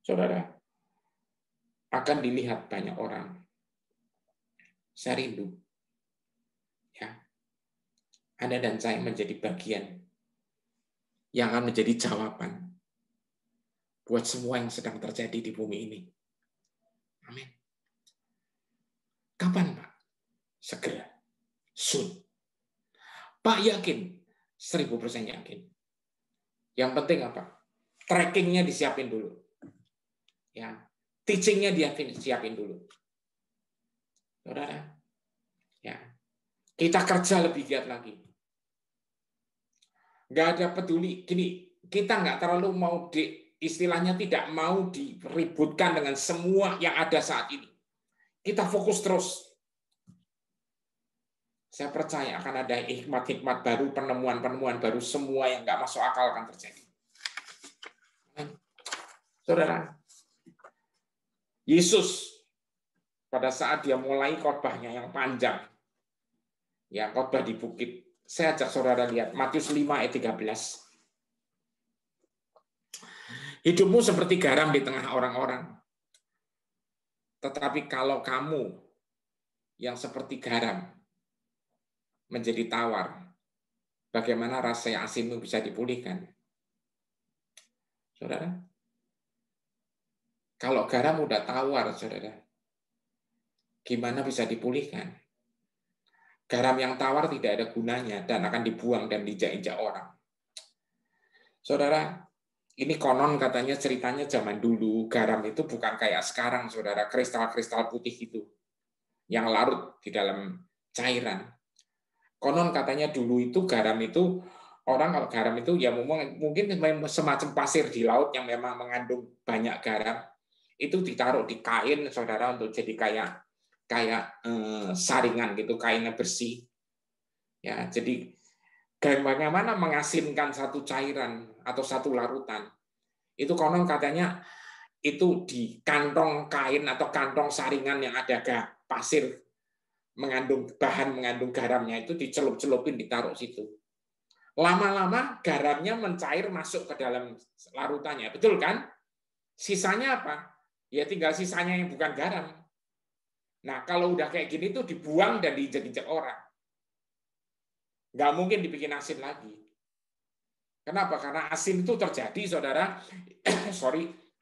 Saudara, akan dilihat banyak orang. Saya rindu. Ya, Anda dan saya menjadi bagian yang akan menjadi jawaban buat semua yang sedang terjadi di bumi ini. Amin. Kapan, Pak? Segera. Soon. Pak yakin? 1000% yakin. Yang penting apa? Trackingnya disiapin dulu. Ya, teachingnya dia siapin dulu. Saudara, ya, kita kerja lebih giat lagi. Nggak ada peduli. Gini, kita nggak terlalu mau istilahnya tidak mau diributkan dengan semua yang ada saat ini. Kita fokus terus. Saya percaya akan ada hikmat-hikmat baru, penemuan-penemuan baru, semua yang nggak masuk akal akan terjadi. Saudara, Yesus pada saat dia mulai khotbahnya yang panjang, ya khotbah di bukit, saya ajak saudara lihat Matius 5 ayat 13. Hidupmu seperti garam di tengah orang-orang. Tetapi kalau kamu yang seperti garam menjadi tawar, bagaimana rasa asin itu bisa dipulihkan? Saudara, kalau garam udah tawar, saudara, gimana bisa dipulihkan? Garam yang tawar tidak ada gunanya dan akan dibuang dan diinjak-injak orang. Saudara, ini konon katanya ceritanya zaman dulu, garam itu bukan kayak sekarang, saudara, kristal-kristal putih itu, yang larut di dalam cairan. Konon katanya dulu itu garam itu, orang kalau garam itu ya mungkin semacam pasir di laut yang memang mengandung banyak garam, itu ditaruh di kain, saudara, untuk jadi kayak saringan gitu, kainnya bersih. Ya, jadi bagaimana mengasinkan satu cairan atau satu larutan. Itu konon katanya itu di kantong kain atau kantong saringan yang ada pasir mengandung garamnya itu dicelup-celupin, ditaruh situ. Lama-lama garamnya mencair masuk ke dalam larutannya, betul kan? Sisanya apa? Ya tinggal sisanya yang bukan garam. Nah, kalau udah kayak gini tuh dibuang dan diinjek-injek orang. Nggak mungkin dibikin asin lagi. Kenapa? Karena asin itu terjadi, saudara,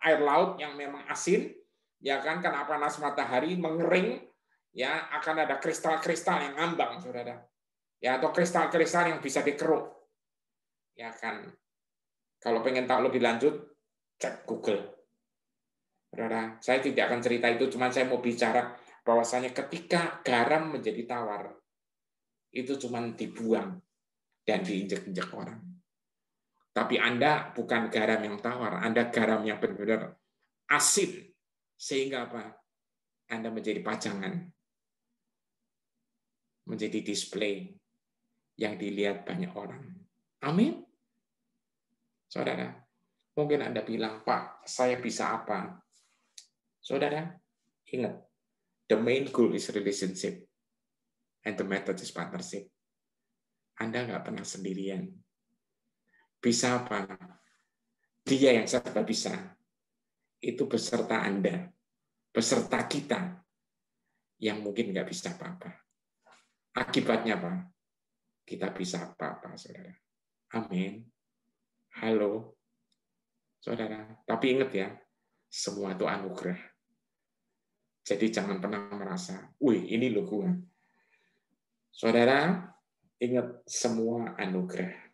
air laut yang memang asin, ya kan, karena panas matahari mengering, ya akan ada kristal-kristal yang ngambang, saudara. Ya, atau kristal-kristal yang bisa dikeruk. Ya kan. Kalau pengen tahu lebih lanjut, cek Google. Saudara, saya tidak akan cerita itu, cuma saya mau bicara bahwasanya ketika garam menjadi tawar, itu cuma dibuang dan diinjek-injek orang. Tapi Anda bukan garam yang tawar, Anda garam yang benar-benar asin. Sehingga apa? Anda menjadi pajangan. Menjadi display yang dilihat banyak orang. Amin. Saudara, mungkin Anda bilang, Pak, saya bisa apa? Saudara, ingat, the main goal is relationship and the method is partnership. Anda nggak pernah sendirian. Bisa apa? Dia yang serba bisa. Itu beserta Anda, beserta kita yang mungkin nggak bisa apa-apa. Akibatnya apa? Kita bisa apa-apa, saudara. Amin. Halo, saudara. Tapi ingat ya, semua itu anugerah. Jadi jangan pernah merasa, wih ini loh gue. Saudara, ingat semua anugerah.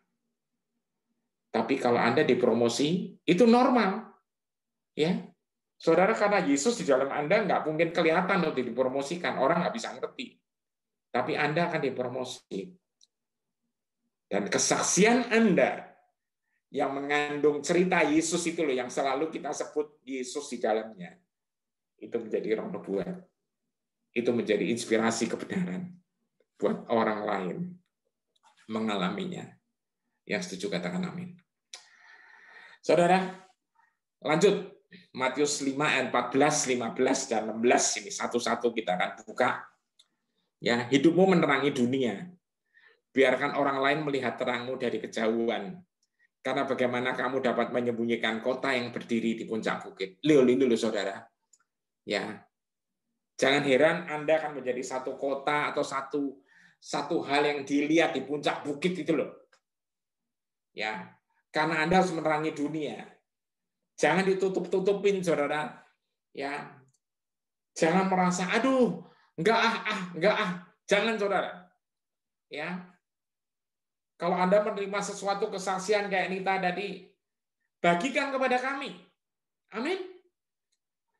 Tapi kalau Anda dipromosi, itu normal. Ya, saudara, karena Yesus di dalam Anda nggak mungkin kelihatan untuk dipromosikan. Orang nggak bisa ngerti. Tapi Anda akan dipromosi. Dan kesaksian Anda yang mengandung cerita Yesus itu loh, yang selalu kita sebut Yesus di dalamnya. Itu menjadi roh nubuat. Itu menjadi inspirasi kebenaran buat orang lain mengalaminya. Yang setuju katakan amin. Saudara, lanjut. Matius 5 ayat 14, 15, dan 16. Ini satu-satu kita akan buka. Ya, hidupmu menerangi dunia. Biarkan orang lain melihat terangmu dari kejauhan. Karena bagaimana kamu dapat menyembunyikan kota yang berdiri di puncak bukit. Ini loh, saudara. Ya, jangan heran Anda akan menjadi satu kota atau satu hal yang dilihat di puncak bukit itu loh. Ya, karena Anda harus menerangi dunia. Jangan ditutup-tutupin, saudara. Ya, jangan merasa, aduh, enggak ah. Jangan, saudara. Ya, kalau Anda menerima sesuatu kesaksian kayak Nita tadi, bagikan kepada kami. Amin.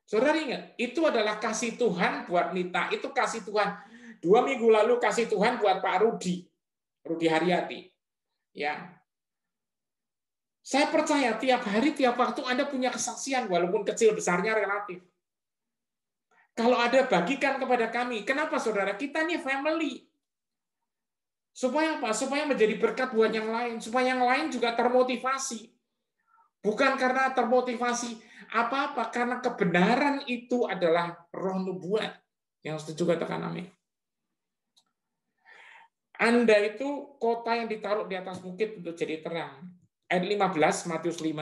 Saudara ingat, itu adalah kasih Tuhan buat Nita. Itu kasih Tuhan. 2 minggu lalu kasih Tuhan buat Pak Rudi Haryati. Ya, saya percaya tiap hari, tiap waktu Anda punya kesaksian, walaupun kecil besarnya relatif. Kalau ada bagikan kepada kami, kenapa saudara? Kita ini family. Supaya apa? Supaya menjadi berkat buat yang lain. Supaya yang lain juga termotivasi. Bukan karena termotivasi apa-apa, karena kebenaran itu adalah roh nubuat. Yang setuju katakan amin. Anda itu kota yang ditaruh di atas bukit untuk jadi terang. Ayat 15, Matius 5.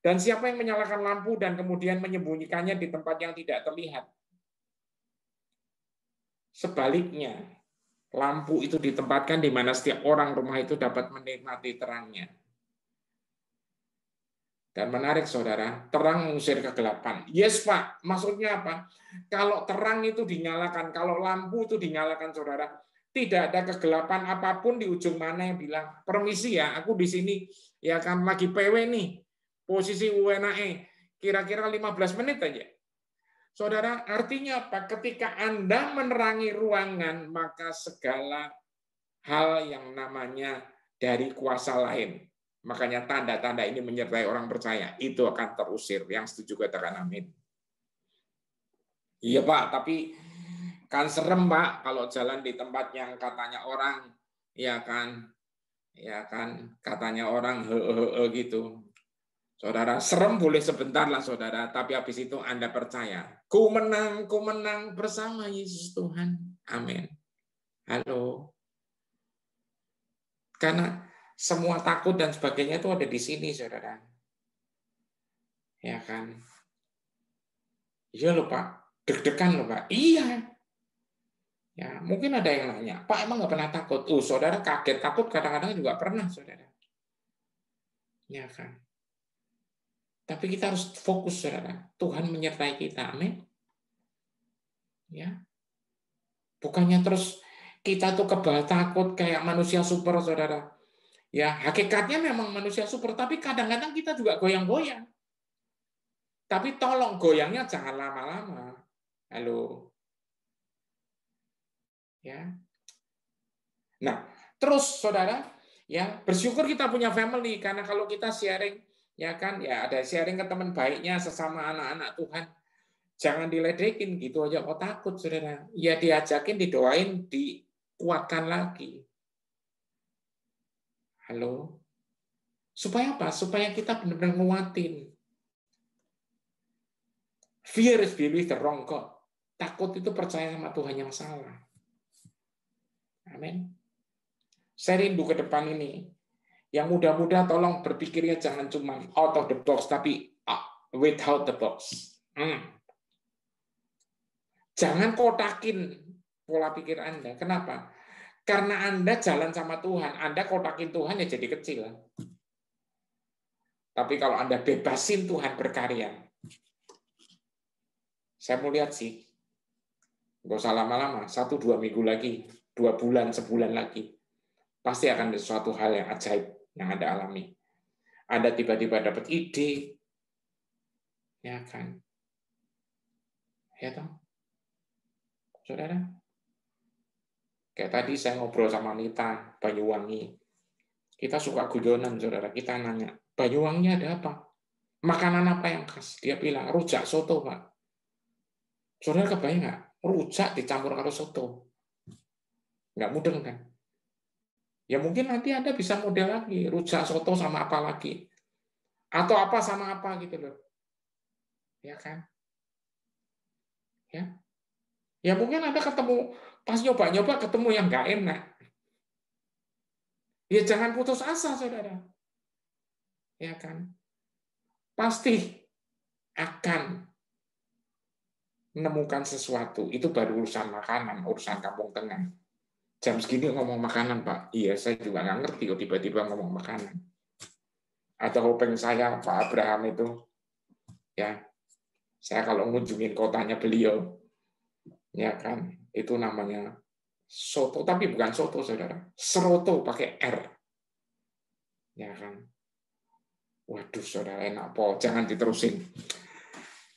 Dan siapa yang menyalakan lampu dan kemudian menyembunyikannya di tempat yang tidak terlihat. Sebaliknya, Lampu itu ditempatkan di mana setiap orang rumah itu dapat menikmati terangnya. Dan menarik saudara, terang mengusir kegelapan. Yes Pak, maksudnya apa? Kalau terang itu dinyalakan, kalau lampu itu dinyalakan saudara, tidak ada kegelapan apapun di ujung mana yang bilang, permisi ya, aku di sini ya kan lagi PW nih, posisi UNAE, kira-kira 15 menit aja. Saudara, artinya apa? Ketika Anda menerangi ruangan, maka segala hal yang namanya dari kuasa lain, makanya tanda-tanda ini menyertai orang percaya, itu akan terusir. Yang setuju katakan amin. Iya Pak, tapi kan serem Pak kalau jalan di tempat yang katanya orang, ya kan katanya orang gitu. Saudara, serem boleh sebentar lah saudara, tapi habis itu Anda percaya, ku menang bersama Yesus Tuhan. Amin. Halo. Karena semua takut dan sebagainya itu ada di sini, saudara. Ya kan? Iya loh Pak, deg-degan loh Pak. Iya. Ya, mungkin ada yang nanya, Pak emang nggak pernah takut? Saudara kaget, takut kadang-kadang juga pernah, saudara. Ya kan? Tapi kita harus fokus, saudara. Tuhan menyertai kita, amin. Ya. Bukannya terus kita tuh kebal takut kayak manusia super, saudara. Ya, hakikatnya memang manusia super, tapi kadang-kadang kita juga goyang-goyang. Tapi tolong goyangnya jangan lama-lama. Halo. Ya. Nah, terus saudara, ya bersyukur kita punya family karena kalau kita sharing, ya kan, ya ada sharing ke teman baiknya sesama anak-anak Tuhan. Jangan diledekin gitu aja kok takut, saudara. Ya diajakin, didoain, dikuatkan lagi. Halo. Supaya apa? Supaya kita benar-benar nguatin. Fear is belief the wrong God. Takut itu percaya sama Tuhan yang salah. Amin. Saya rindu ke depan ini. Yang muda-muda tolong berpikirnya jangan cuma out of the box, tapi without the box. Jangan kotakin pola pikir Anda. Kenapa? Karena Anda jalan sama Tuhan, Anda kotakin Tuhan ya jadi kecil. Tapi kalau Anda bebasin Tuhan berkarya, saya mau lihat sih, nggak usah lama-lama, 1-2 minggu lagi, 2 bulan, sebulan lagi, pasti akan ada suatu hal yang ajaib yang Anda alami. Anda tiba-tiba dapat ide, ya kan? Ya toh, saudara. Kayak tadi saya ngobrol sama Nita, Banyuwangi. Kita suka guyonan, saudara. Kita nanya, Banyuwangi ada apa? Makanan apa yang khas? Dia bilang, rujak soto, Pak. Saudara kebayang nggak? Rujak dicampur karo soto. Nggak mudeng kan? Ya mungkin nanti Anda bisa model lagi, rujak soto sama apa lagi. Atau apa sama apa gitu loh. Ya kan? Ya. Ya mungkin Anda ketemu, pas nyoba-nyoba ketemu yang nggak enak. Ya jangan putus asa, saudara. Ya kan? Pasti akan menemukan sesuatu. Itu baru urusan makanan, urusan kampung tengah. Jam segini ngomong makanan, Pak. Iya, saya juga nggak ngerti kok tiba-tiba ngomong makanan. Atau hopeng saya, Pak Abraham itu, ya, saya kalau ngunjungin kotanya beliau, ya kan, itu namanya soto, tapi bukan soto, saudara. Seroto pakai R. Ya kan. Waduh, saudara, enak, po. Jangan diterusin.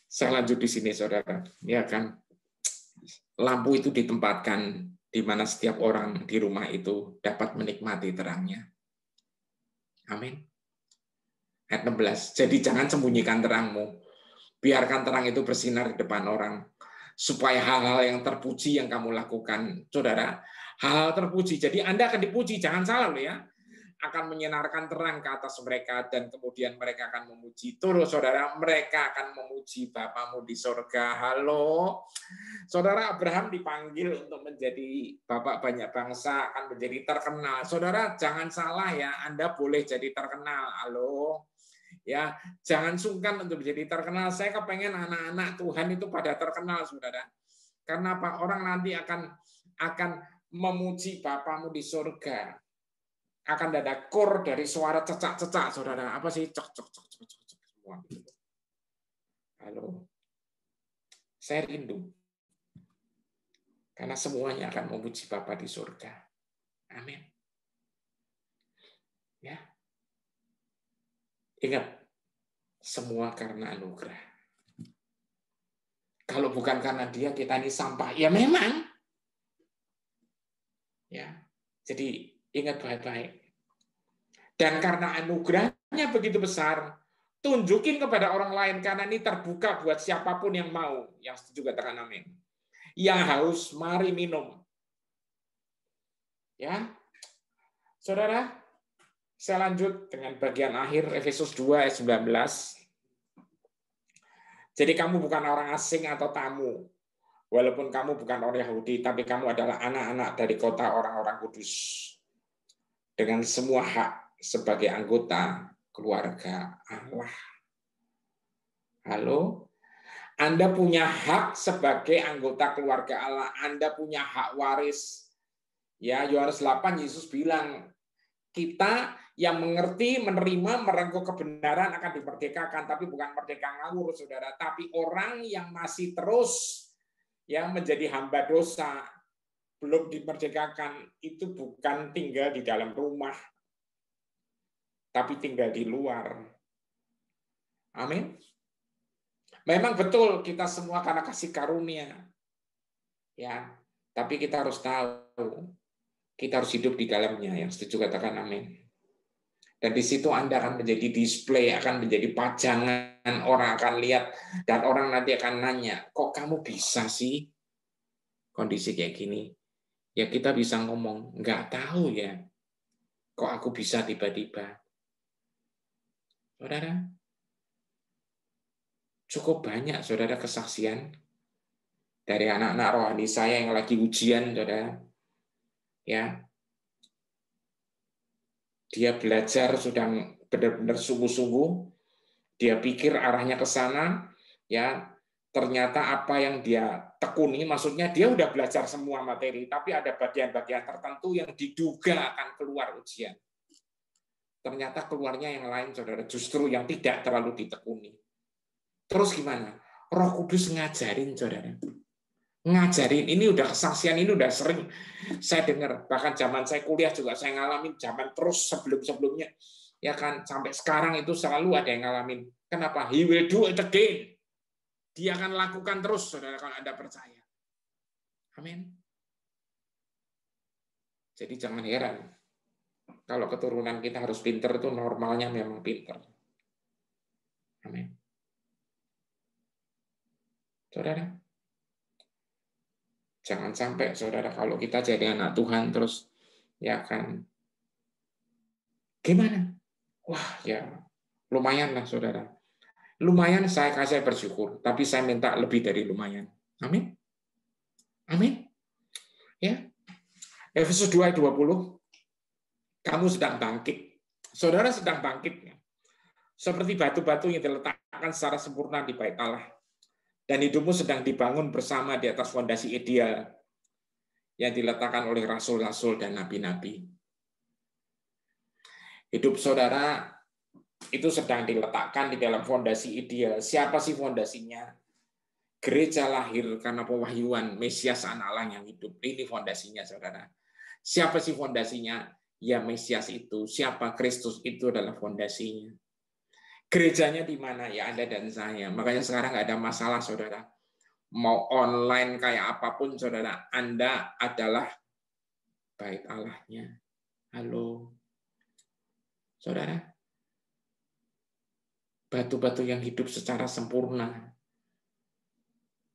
Saya lanjut di sini, saudara. Ya kan. Lampu itu ditempatkan di mana setiap orang di rumah itu dapat menikmati terangnya. Amin. Ayat 16. Jadi jangan sembunyikan terangmu. Biarkan terang itu bersinar di depan orang. Supaya hal-hal yang terpuji yang kamu lakukan. Saudara, hal-hal terpuji. Jadi Anda akan dipuji. Jangan salah loh ya. Akan menyinarkan terang ke atas mereka dan kemudian mereka akan memuji. Terus saudara, mereka akan memuji Bapamu di surga. Halo. Saudara, Abraham dipanggil untuk menjadi bapak banyak bangsa, akan menjadi terkenal. Saudara, jangan salah ya, Anda boleh jadi terkenal. Halo. Ya, jangan sungkan untuk menjadi terkenal. Saya kepengen anak-anak Tuhan itu pada terkenal, saudara. Karena apa? Orang nanti akan memuji Bapamu di surga, akan ada kor dari suara cecak-cecak, saudara. Apa sih? Cek, cek, cek, cek, cek, cek, semua. Halo. Saya rindu. Karena semuanya akan memuji Bapa di surga. Amin. Ya. Ingat, semua karena anugerah. Kalau bukan karena Dia, kita ini sampah. Ya memang. Ya. Jadi ingat baik-baik. Dan karena anugerahnya begitu besar, tunjukin kepada orang lain, karena ini terbuka buat siapapun yang mau. Yang setuju katakan amin. Yang haus, mari minum. Ya, saudara, saya lanjut dengan bagian akhir Efesus 2 ayat 19. Jadi kamu bukan orang asing atau tamu. Walaupun kamu bukan orang Yahudi, tapi kamu adalah anak-anak dari kota orang-orang kudus. Dengan semua hak sebagai anggota keluarga Allah. Halo? Anda punya hak sebagai anggota keluarga Allah. Anda punya hak waris. Ya, Yohanes 8, Yesus bilang, kita yang mengerti, menerima, merengkuh kebenaran akan dimerdekakan, tapi bukan merdeka ngawur, saudara. Tapi orang yang masih terus yang menjadi hamba dosa, belum dimerdekakan, itu bukan tinggal di dalam rumah, tapi tinggal di luar. Amin. Memang betul kita semua karena kasih karunia. Ya, tapi kita harus tahu, kita harus hidup di dalamnya. Yang setuju katakan amin. Dan di situ Anda akan menjadi display, akan menjadi pajangan, orang akan lihat, dan orang nanti akan nanya, kok kamu bisa sih kondisi kayak gini? Ya kita bisa ngomong, nggak tahu ya, kok aku bisa tiba-tiba. Saudara, cukup banyak saudara kesaksian dari anak-anak rohani saya yang lagi ujian, saudara. Ya, dia belajar sudah benar-benar sungguh-sungguh, dia pikir arahnya ke sana, ya ternyata apa yang dia tekuni, maksudnya dia udah belajar semua materi, tapi ada bagian-bagian tertentu yang diduga akan keluar ujian. Ternyata keluarnya yang lain, saudara, justru yang tidak terlalu ditekuni. Terus gimana? Roh Kudus ngajarin, saudara. Ngajarin, ini udah kesaksian, ini udah sering saya dengar, bahkan zaman saya kuliah juga saya ngalamin, zaman terus sebelum-sebelumnya, ya kan, sampai sekarang itu selalu ada yang ngalamin. Kenapa? He will do it again. Dia akan lakukan terus, saudara, kalau Anda percaya. Amin. Jadi jangan heran, kalau keturunan kita harus pinter, itu normalnya memang pinter. Amin. Saudara, jangan sampai, saudara, kalau kita jadi anak Tuhan terus, ya kan, gimana? Wah, ya lumayan lah, saudara. Lumayan saya bersyukur, tapi saya minta lebih dari lumayan. Amin. Amin. Ya. Efesus 2 ayat 20. Kamu sedang bangkit. Saudara sedang bangkit. Seperti batu-batu yang diletakkan secara sempurna di bait Allah. Dan hidupmu sedang dibangun bersama di atas fondasi ideal yang diletakkan oleh rasul-rasul dan nabi-nabi. Hidup saudara itu sedang diletakkan di dalam fondasi ideal. Siapa sih fondasinya? Gereja lahir karena pewahyuan Mesias anak Allah yang hidup. Ini fondasinya, saudara. Siapa sih fondasinya? Ya Mesias itu. Siapa? Kristus itu adalah fondasinya. Gerejanya di mana? Ya Anda dan saya. Makanya sekarang nggak ada masalah, saudara. Mau online kayak apapun, saudara, Anda adalah bait Allahnya. Halo. Saudara, batu-batu yang hidup secara sempurna.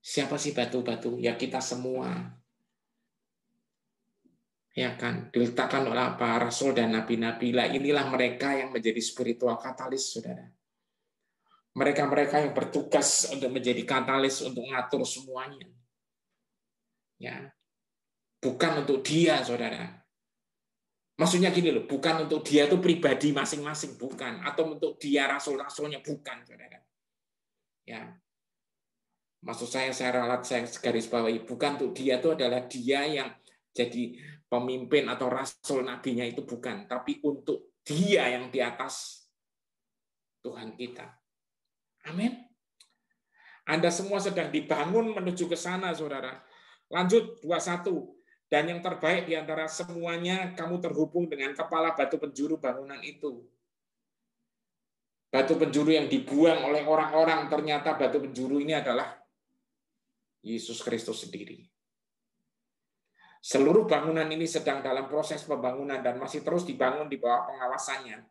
Siapa sih batu-batu? Ya kita semua. Ya kan, diletakkan oleh para rasul dan nabi-nabi. Lah inilah mereka yang menjadi spiritual katalis, saudara. Mereka-mereka yang bertugas untuk menjadi katalis untuk ngatur semuanya. Ya. Bukan untuk dia, saudara. Maksudnya gini loh, bukan untuk dia itu pribadi masing-masing, bukan. Atau untuk dia rasul-rasulnya, bukan, saudara. Ya. Maksud saya ralat, saya garis bawahi, bukan untuk dia, itu adalah dia yang jadi pemimpin atau rasul nabinya itu bukan, tapi untuk Dia yang di atas, Tuhan kita. Amin. Anda semua sedang dibangun menuju ke sana, saudara. Lanjut, 21. Dan yang terbaik di antara semuanya, kamu terhubung dengan kepala batu penjuru bangunan itu. Batu penjuru yang dibuang oleh orang-orang, ternyata batu penjuru ini adalah Yesus Kristus sendiri. Seluruh bangunan ini sedang dalam proses pembangunan dan masih terus dibangun di bawah pengawasannya.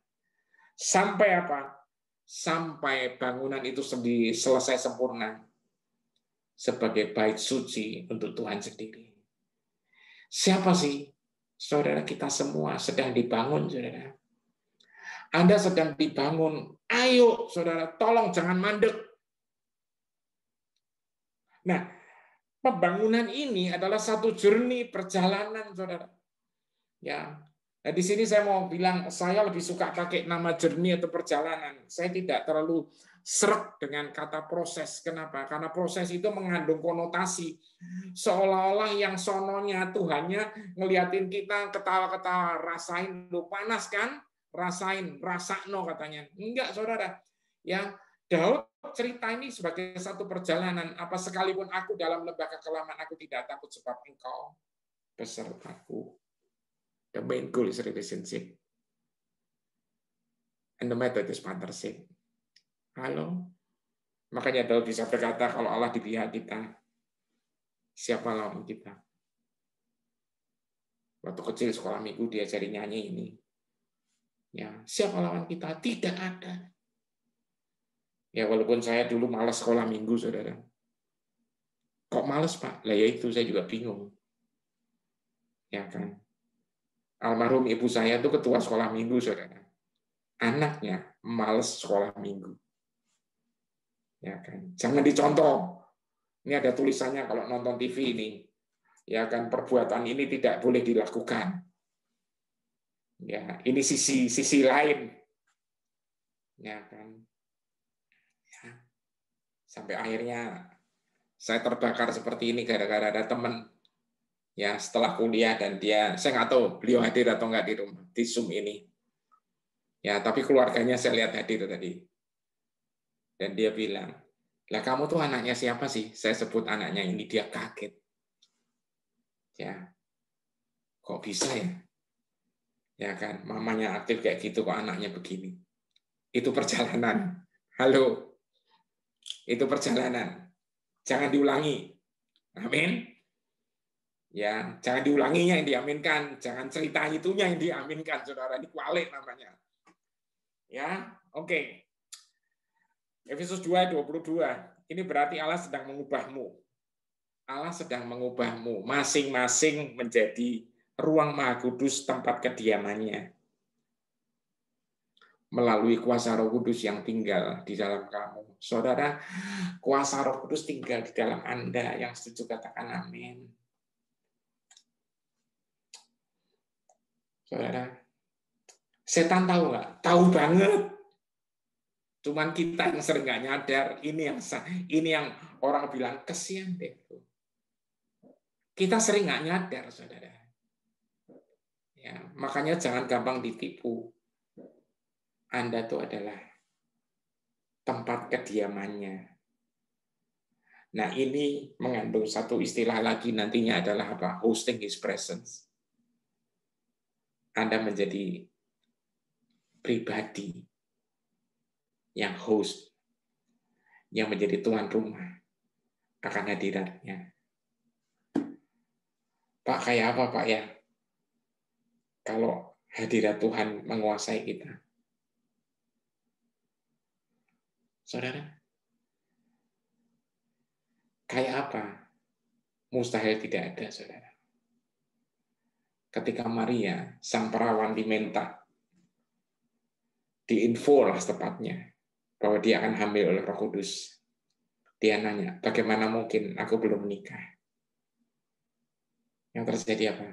Sampai apa? Sampai bangunan itu sendiri selesai sempurna sebagai bait suci untuk Tuhan sendiri. Siapa sih? Saudara, kita semua sedang dibangun, saudara. Anda sedang dibangun. Ayo, saudara, tolong jangan mandek. Nah, pembangunan ini adalah satu journey, perjalanan, saudara. Ya, nah, di sini saya mau bilang, saya lebih suka pakai nama journey atau perjalanan. Saya tidak terlalu sreg dengan kata proses. Kenapa? Karena proses itu mengandung konotasi. Seolah-olah yang sononya Tuhannya ngeliatin kita ketawa-ketawa, rasain, lu panas kan? Rasain, rasakno katanya. Enggak, saudara. Ya, Daud cerita ini sebagai satu perjalanan. Apa sekalipun aku dalam lembah kekelaman, aku tidak takut sebab Engkau besertaku. The main goal is relationship. And the method is partnership. Halo? Makanya Daud bisa berkata, kalau Allah di pihak kita, siapa lawan kita? Waktu kecil sekolah minggu diajari nyanyi ini. Ya, siapa lawan kita? Tidak ada. Ya, walaupun saya dulu malas sekolah minggu, saudara. Kok malas, Pak? Lah ya itu, saya juga bingung. Ya kan? Almarhum ibu saya itu ketua sekolah minggu, saudara. Anaknya malas sekolah minggu. Ya kan? Jangan dicontoh. Ini ada tulisannya kalau nonton TV ini. Ya kan, perbuatan ini tidak boleh dilakukan. Ya, ini sisi lain. Ya kan. Ya. Sampai akhirnya saya terbakar seperti ini gara-gara ada teman ya setelah kuliah dan saya nggak tahu beliau hadir atau nggak di rumah di Zoom ini. Ya, tapi keluarganya saya lihat hadir tadi. Dan dia bilang, "Lah kamu tuh anaknya siapa sih?" Saya sebut anaknya ini, dia kaget. Ya. Kok bisa ya? Ya kan, mamanya aktif kayak gitu kok anaknya begini. Itu perjalanan. Halo. Itu perjalanan. Jangan diulangi. Amin. Ya, jangan diulanginya yang diaminkan, jangan cerita itunya yang diaminkan, saudara. Ini kualik namanya. Ya, oke. Efesus 2:22. Ini berarti Allah sedang mengubahmu. Allah sedang mengubahmu masing-masing menjadi ruang Maha Kudus tempat kediamannya. Melalui kuasa Roh Kudus yang tinggal di dalam kamu. Saudara, kuasa Roh Kudus tinggal di dalam Anda. Yang setuju katakan amin. Saudara, setan tahu nggak? Tahu banget. Cuman kita yang sering nggak nyadar. Ini yang orang bilang kesian deh. Kita sering nggak nyadar, saudara. Ya, makanya jangan gampang ditipu. Anda itu adalah tempat kediamannya. Nah, ini mengandung satu istilah lagi nantinya adalah apa? Hosting His presence. Anda menjadi pribadi yang host, yang menjadi tuan rumah akan hadiratnya. Pak, kayak apa Pak ya? Kalau hadirat Tuhan menguasai kita. Saudara, kayak apa? Mustahil tidak ada, saudara. Ketika Maria, sang perawan diminta, diinfo lah tepatnya, bahwa dia akan hamil oleh Roh Kudus. Dia nanya, bagaimana mungkin aku belum menikah? Yang terjadi apa?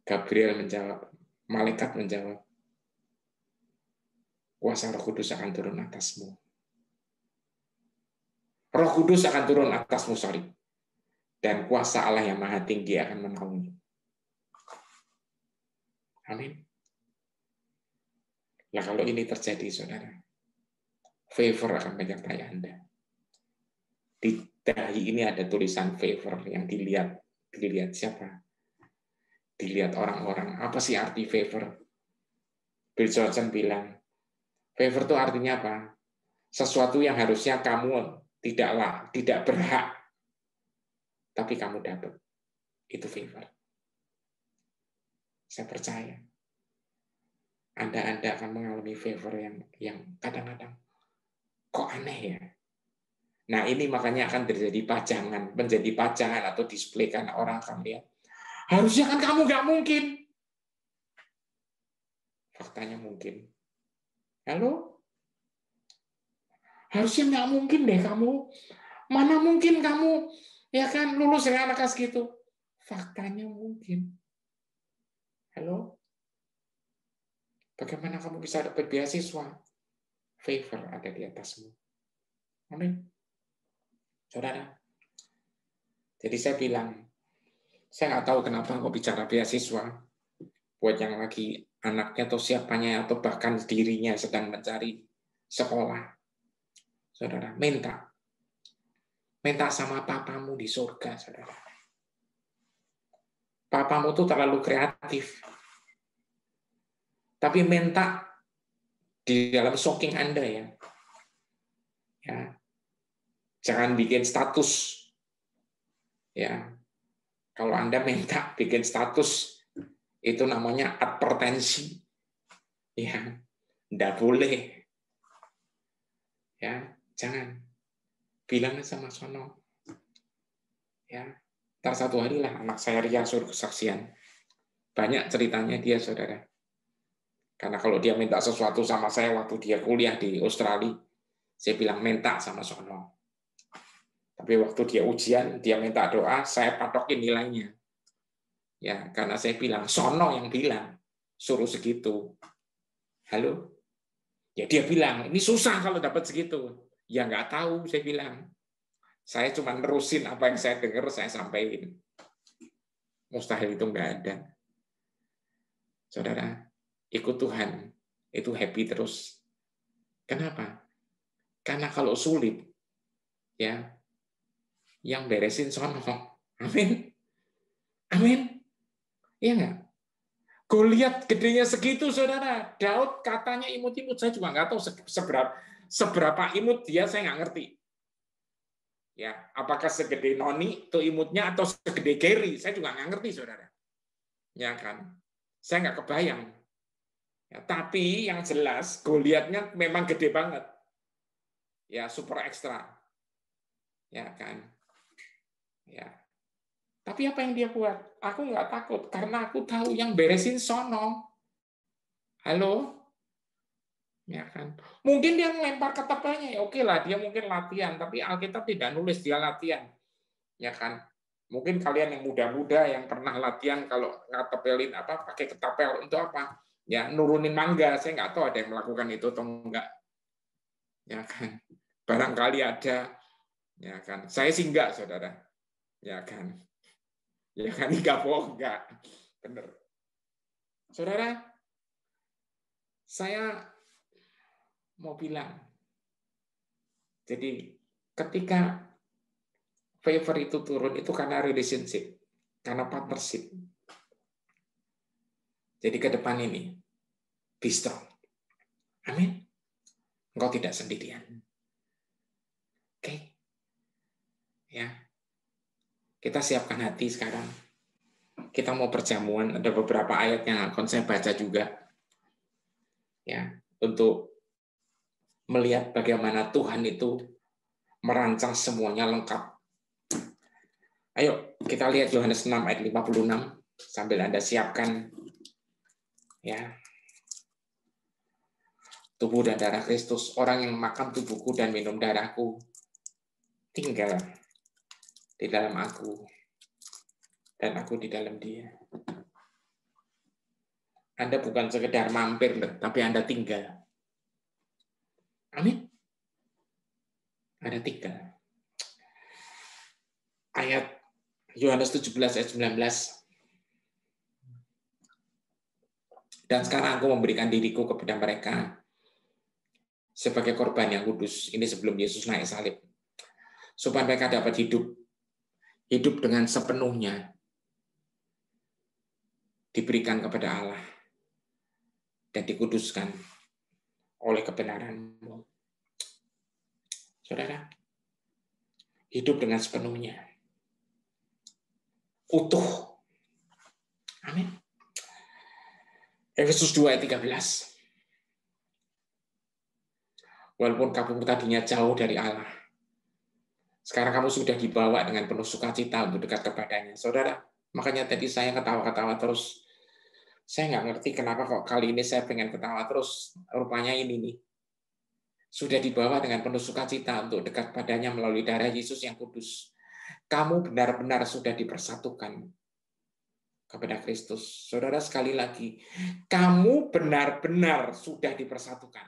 Gabriel menjawab, malaikat menjawab, kuasa Roh Kudus akan turun atasmu. Roh Kudus akan turun atasmu, dan kuasa Allah yang Maha Tinggi akan menolongmu. Amin. Nah, kalau ini terjadi, saudara, favor akan menyertai Anda. Di dahi ini ada tulisan favor yang dilihat siapa? Dilihat orang-orang. Apa sih arti favor? Bill Johnson bilang, favor itu artinya apa? Sesuatu yang harusnya kamu tidak berhak, tapi kamu dapat. Itu favor. Saya percaya Anda akan mengalami favor yang kadang-kadang kok aneh ya. Nah, ini makanya akan menjadi pajangan atau display karena orang akan lihat. Harusnya kan kamu nggak mungkin. Faktanya mungkin. Halo? Harusnya nggak mungkin deh kamu. Mana mungkin kamu ya kan lulus dengan anak segitu. Faktanya mungkin. Halo? Bagaimana kamu bisa dapat beasiswa? Favor ada di atasmu. Amin. Saudara. Jadi saya bilang, saya nggak tahu kenapa kok bicara beasiswa. Buat yang lagi anaknya atau siapanya atau bahkan dirinya sedang mencari sekolah. Saudara, minta sama papamu di surga, saudara. Papamu tuh terlalu kreatif. Tapi minta di dalam shocking Anda ya. Jangan bikin status. Ya. Kalau Anda minta bikin status, itu namanya advertensi. Ya, enggak boleh. Ya, jangan. Bilang sama sono. Ya, ntar satu hari lah anak saya Ria suruh kesaksian. Banyak ceritanya dia, saudara. Karena kalau dia minta sesuatu sama saya waktu dia kuliah di Australia, saya bilang minta sama sono. Tapi waktu dia ujian, dia minta doa, saya patokin nilainya. Ya, karena saya bilang, sono yang bilang, suruh segitu. Halo? Ya dia bilang, ini susah kalau dapat segitu. Ya nggak tahu, saya bilang. Saya cuma nerusin apa yang saya dengar, saya sampaikan. Mustahil itu nggak ada. Saudara, ikut Tuhan, itu happy terus. Kenapa? Karena kalau sulit, ya, yang beresin sono. Amin. Amin. Iya nggak? Goliat gedenya segitu, saudara. Daud katanya imut-imut. Saya juga nggak tahu seberapa imut dia, saya nggak ngerti. Ya, apakah segede Noni itu imutnya atau segede Gary? Saya juga nggak ngerti, saudara. Ya kan? Saya nggak kebayang. Ya, tapi yang jelas Goliatnya memang gede banget. Ya, super ekstra. Ya kan? Ya. Tapi apa yang dia buat? Aku nggak takut karena aku tahu yang beresin sono. Halo? Ya kan? Mungkin dia melempar ketapelnya, ya oke lah, dia mungkin latihan, tapi Alkitab tidak nulis dia latihan. Ya kan? Mungkin kalian yang muda-muda yang pernah latihan kalau ngatepelin apa pakai ketapel untuk apa? Ya nurunin mangga, saya nggak tahu ada yang melakukan itu atau enggak. Ya kan? Barangkali ada. Ya kan? Saya sih enggak, saudara. Ya kan? Ya kan? Enggak bohong, enggak. Benar. Saudara, saya mau bilang, jadi ketika favor itu turun, itu karena relationship, karena partnership. Jadi ke depan ini, be strong. Amin. Engkau tidak sendirian. Oke. Ya. Kita siapkan hati sekarang. Kita mau perjamuan, ada beberapa ayat yang akan saya baca juga. Ya, untuk melihat bagaimana Tuhan itu merancang semuanya lengkap. Ayo kita lihat Yohanes 6 ayat 56 sambil Anda siapkan ya. Tubuh dan darah Kristus, orang yang makan tubuhku dan minum darahku tinggal di dalam aku dan aku di dalam dia. Anda bukan sekedar mampir, tapi Anda tinggal. Amin. Anda tinggal. Ayat Yohanes 17 ayat 19. Dan sekarang aku memberikan diriku kepada mereka sebagai korban yang kudus. Ini sebelum Yesus naik salib. Supaya mereka dapat hidup dengan sepenuhnya diberikan kepada Allah dan dikuduskan oleh kebenaran-Mu. Saudara, hidup dengan sepenuhnya. Utuh. Amin. Efesus 2 ayat 13. Walaupun kamu tadinya jauh dari Allah, sekarang kamu sudah dibawa dengan penuh sukacita untuk dekat kepadanya. Saudara, makanya tadi saya ketawa-ketawa terus. Saya nggak ngerti kenapa kok kali ini saya pengen ketawa terus. Rupanya ini nih. Sudah dibawa dengan penuh sukacita untuk dekat padanya melalui darah Yesus yang kudus. Kamu benar-benar sudah dipersatukan kepada Kristus. Saudara, sekali lagi, kamu benar-benar sudah dipersatukan.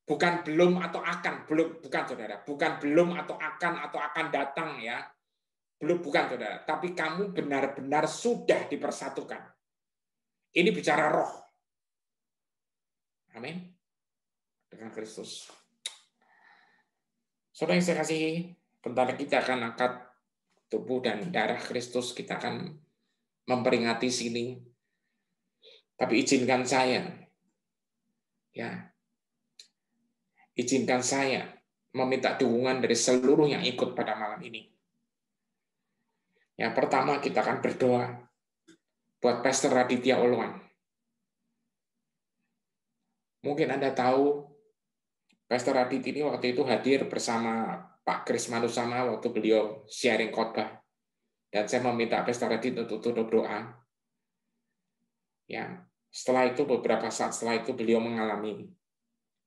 Bukan belum atau akan, bukan saudara. Bukan belum atau akan datang ya. Belum, bukan saudara. Tapi kamu benar-benar sudah dipersatukan. Ini bicara roh. Amin. Dengan Kristus. Saudara yang saya kasih, bentar lagi kita akan angkat tubuh dan darah Kristus, kita akan memperingati sini. Tapi izinkan saya meminta dukungan dari seluruh yang ikut pada malam ini. Yang pertama, kita akan berdoa buat Pastor Raditya Oloan. Mungkin Anda tahu Pastor Radit ini waktu itu hadir bersama Pak Kris Manusama waktu beliau sharing khotbah. Dan saya meminta Pastor Radit untuk tutup doa. Ya, setelah itu, beberapa saat setelah itu beliau mengalami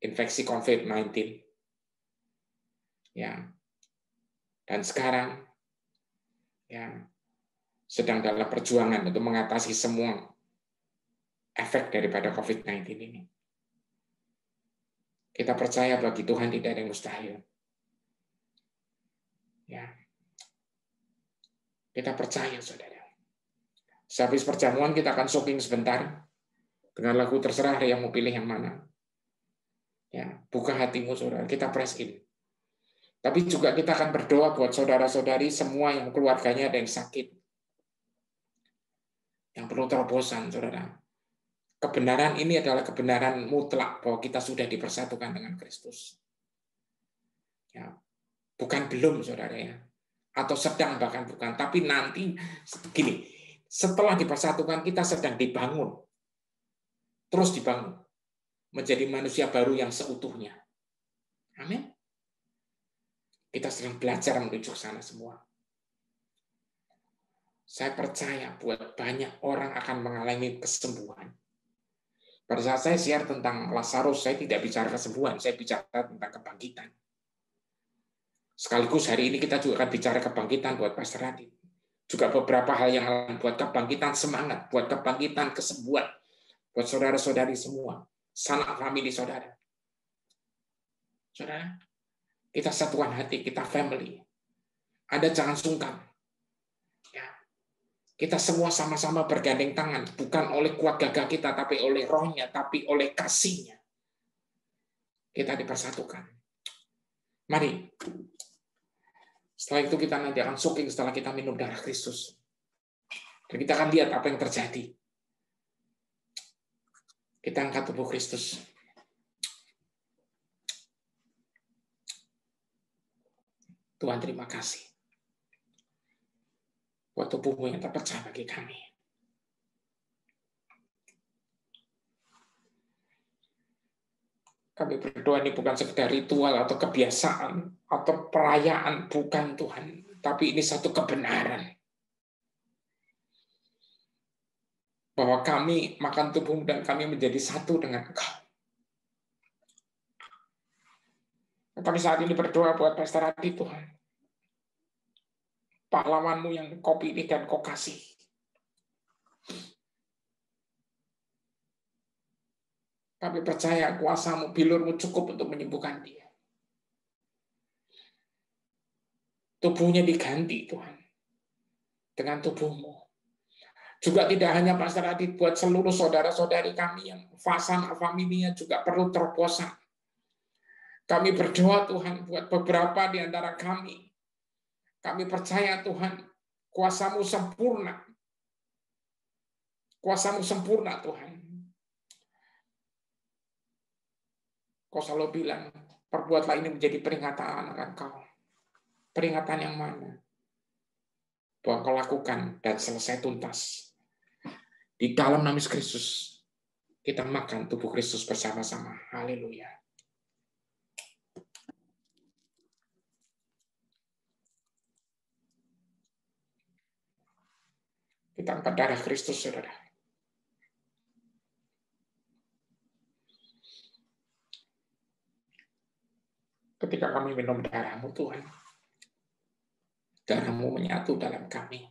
infeksi COVID-19. Ya. Dan sekarang sedang dalam perjuangan untuk mengatasi semua efek daripada COVID-19 ini. Kita percaya bagi Tuhan tidak ada yang mustahil. Ya. Kita percaya, saudara. Sehabis perjamuan kita akan soaking sebentar dengan lagu terserah, ada yang mau pilih yang mana. Ya, buka hatimu, saudara. Kita press in. Tapi juga kita akan berdoa buat saudara-saudari semua yang keluarganya ada yang sakit, yang perlu terobosan, saudara. Kebenaran ini adalah kebenaran mutlak bahwa kita sudah dipersatukan dengan Kristus. Ya, bukan belum, saudara ya, atau sedang bahkan bukan, tapi nanti gini, setelah dipersatukan kita sedang dibangun, terus dibangun menjadi manusia baru yang seutuhnya. Amin. Kita sedang belajar menuju sana semua. Saya percaya buat banyak orang akan mengalami kesembuhan. Pada saat saya share tentang Lazarus, saya tidak bicara kesembuhan, saya bicara tentang kebangkitan. Sekaligus hari ini kita juga akan bicara kebangkitan buat Pastor Radit. Juga beberapa hal yang lain buat kebangkitan semangat, buat kebangkitan kesembuhan, buat saudara-saudari semua, sanak famili saudara. Saudara, kita satuan hati, kita family. Anda jangan sungkan. Kita semua sama-sama bergandeng tangan, bukan oleh kuat gagah kita, tapi oleh rohnya, tapi oleh kasihnya. Kita dipersatukan. Mari. Setelah itu kita nanti akan soaking setelah kita minum darah Kristus. Dan kita akan lihat apa yang terjadi. Kita angkat tubuh Kristus. Tuhan, terima kasih buat tubuhmu yang terpecah bagi kami. Kami berdoa ini bukan sekedar ritual atau kebiasaan atau perayaan, bukan Tuhan. Tapi ini satu kebenaran. Bahwa kami makan tubuhmu dan kami menjadi satu dengan Engkau. Kami saat ini berdoa buat Pastor Radit, Tuhan. Pahlawanmu yang Kau pilih dan Kau kasih. Kami percaya kuasa-Mu, bilur-Mu cukup untuk menyembuhkan dia. tubuhnya diganti Tuhan dengan tubuh-Mu. Juga tidak hanya Pastor Adit, buat seluruh saudara-saudari kami yang fasana familinya juga perlu terobosan. Kami berdoa Tuhan buat beberapa di antara kami. Kami percaya Tuhan, kuasa-Mu sempurna. Kuasa-Mu sempurna Tuhan. Kau selalu bilang, perbuatlah ini menjadi peringatan akan Kau. Peringatan yang mana? Bahwa Kau lakukan dan selesai tuntas. Di dalam nama Yesus Kristus, kita makan tubuh Kristus bersama-sama. Haleluya. Kita angkat darah Kristus, saudara. Ketika kami minum darah-Mu, Tuhan, darah-Mu menyatu dalam kami.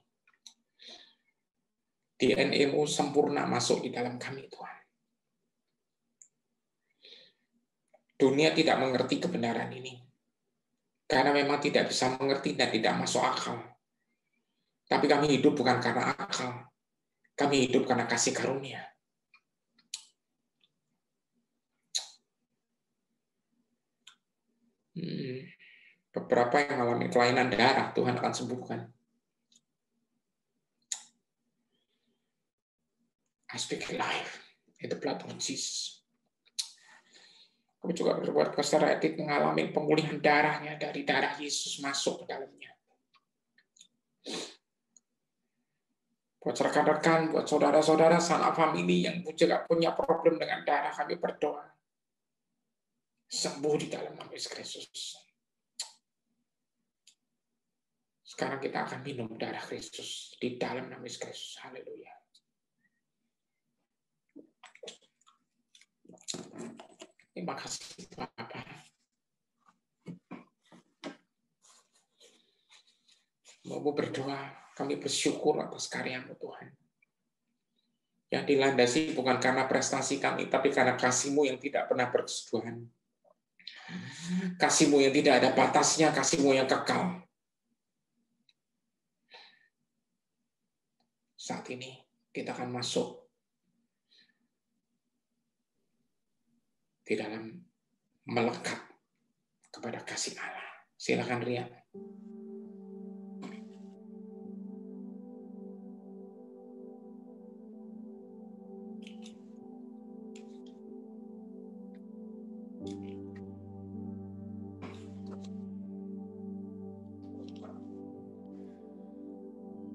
DNA-Mu sempurna masuk di dalam kami, Tuhan. Dunia tidak mengerti kebenaran ini. Karena memang tidak bisa mengerti dan tidak masuk akal. Tapi kami hidup bukan karena akal. Kami hidup karena kasih karunia. Beberapa yang mengalami kelainan darah, Tuhan akan sembuhkan. I speak life in the blood of Jesus. Kami juga berbuat Pastor Adit mengalami pemulihan darahnya dari darah Yesus masuk ke dalamnya. Buat rekan-rekan, buat saudara-saudara, sanak famili yang juga punya problem dengan darah, kami berdoa. Sembuh di dalam nama Yesus Kristus. Sekarang kita akan minum darah Kristus di dalam nama Yesus Kristus. Haleluya. Terima kasih Bapak. Mau berdoa, kami bersyukur atas karya-Mu Tuhan. Yang dilandasi bukan karena prestasi kami, tapi karena kasih-Mu yang tidak pernah berkesudahan. Kasih-Mu yang tidak ada batasnya, kasih-Mu yang kekal. Saat ini kita akan masuk di dalam melekat kepada kasih Allah. Silakan Ria.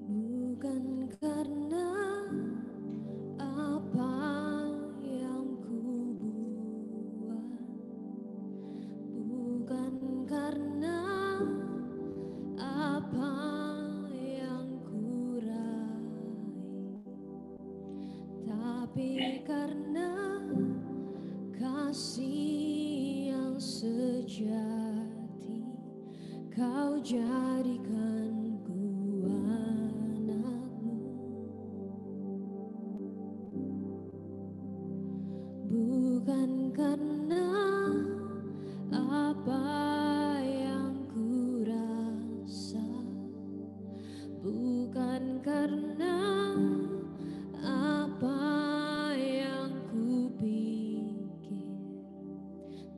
Bukan karena apa yang ku buat, bukan karena apa yang ku raih, tapi karena kasih yang sejati Kau jadikan ku anakmu. Bukan karena apa yang ku rasa, bukan karena apa yang ku pikir,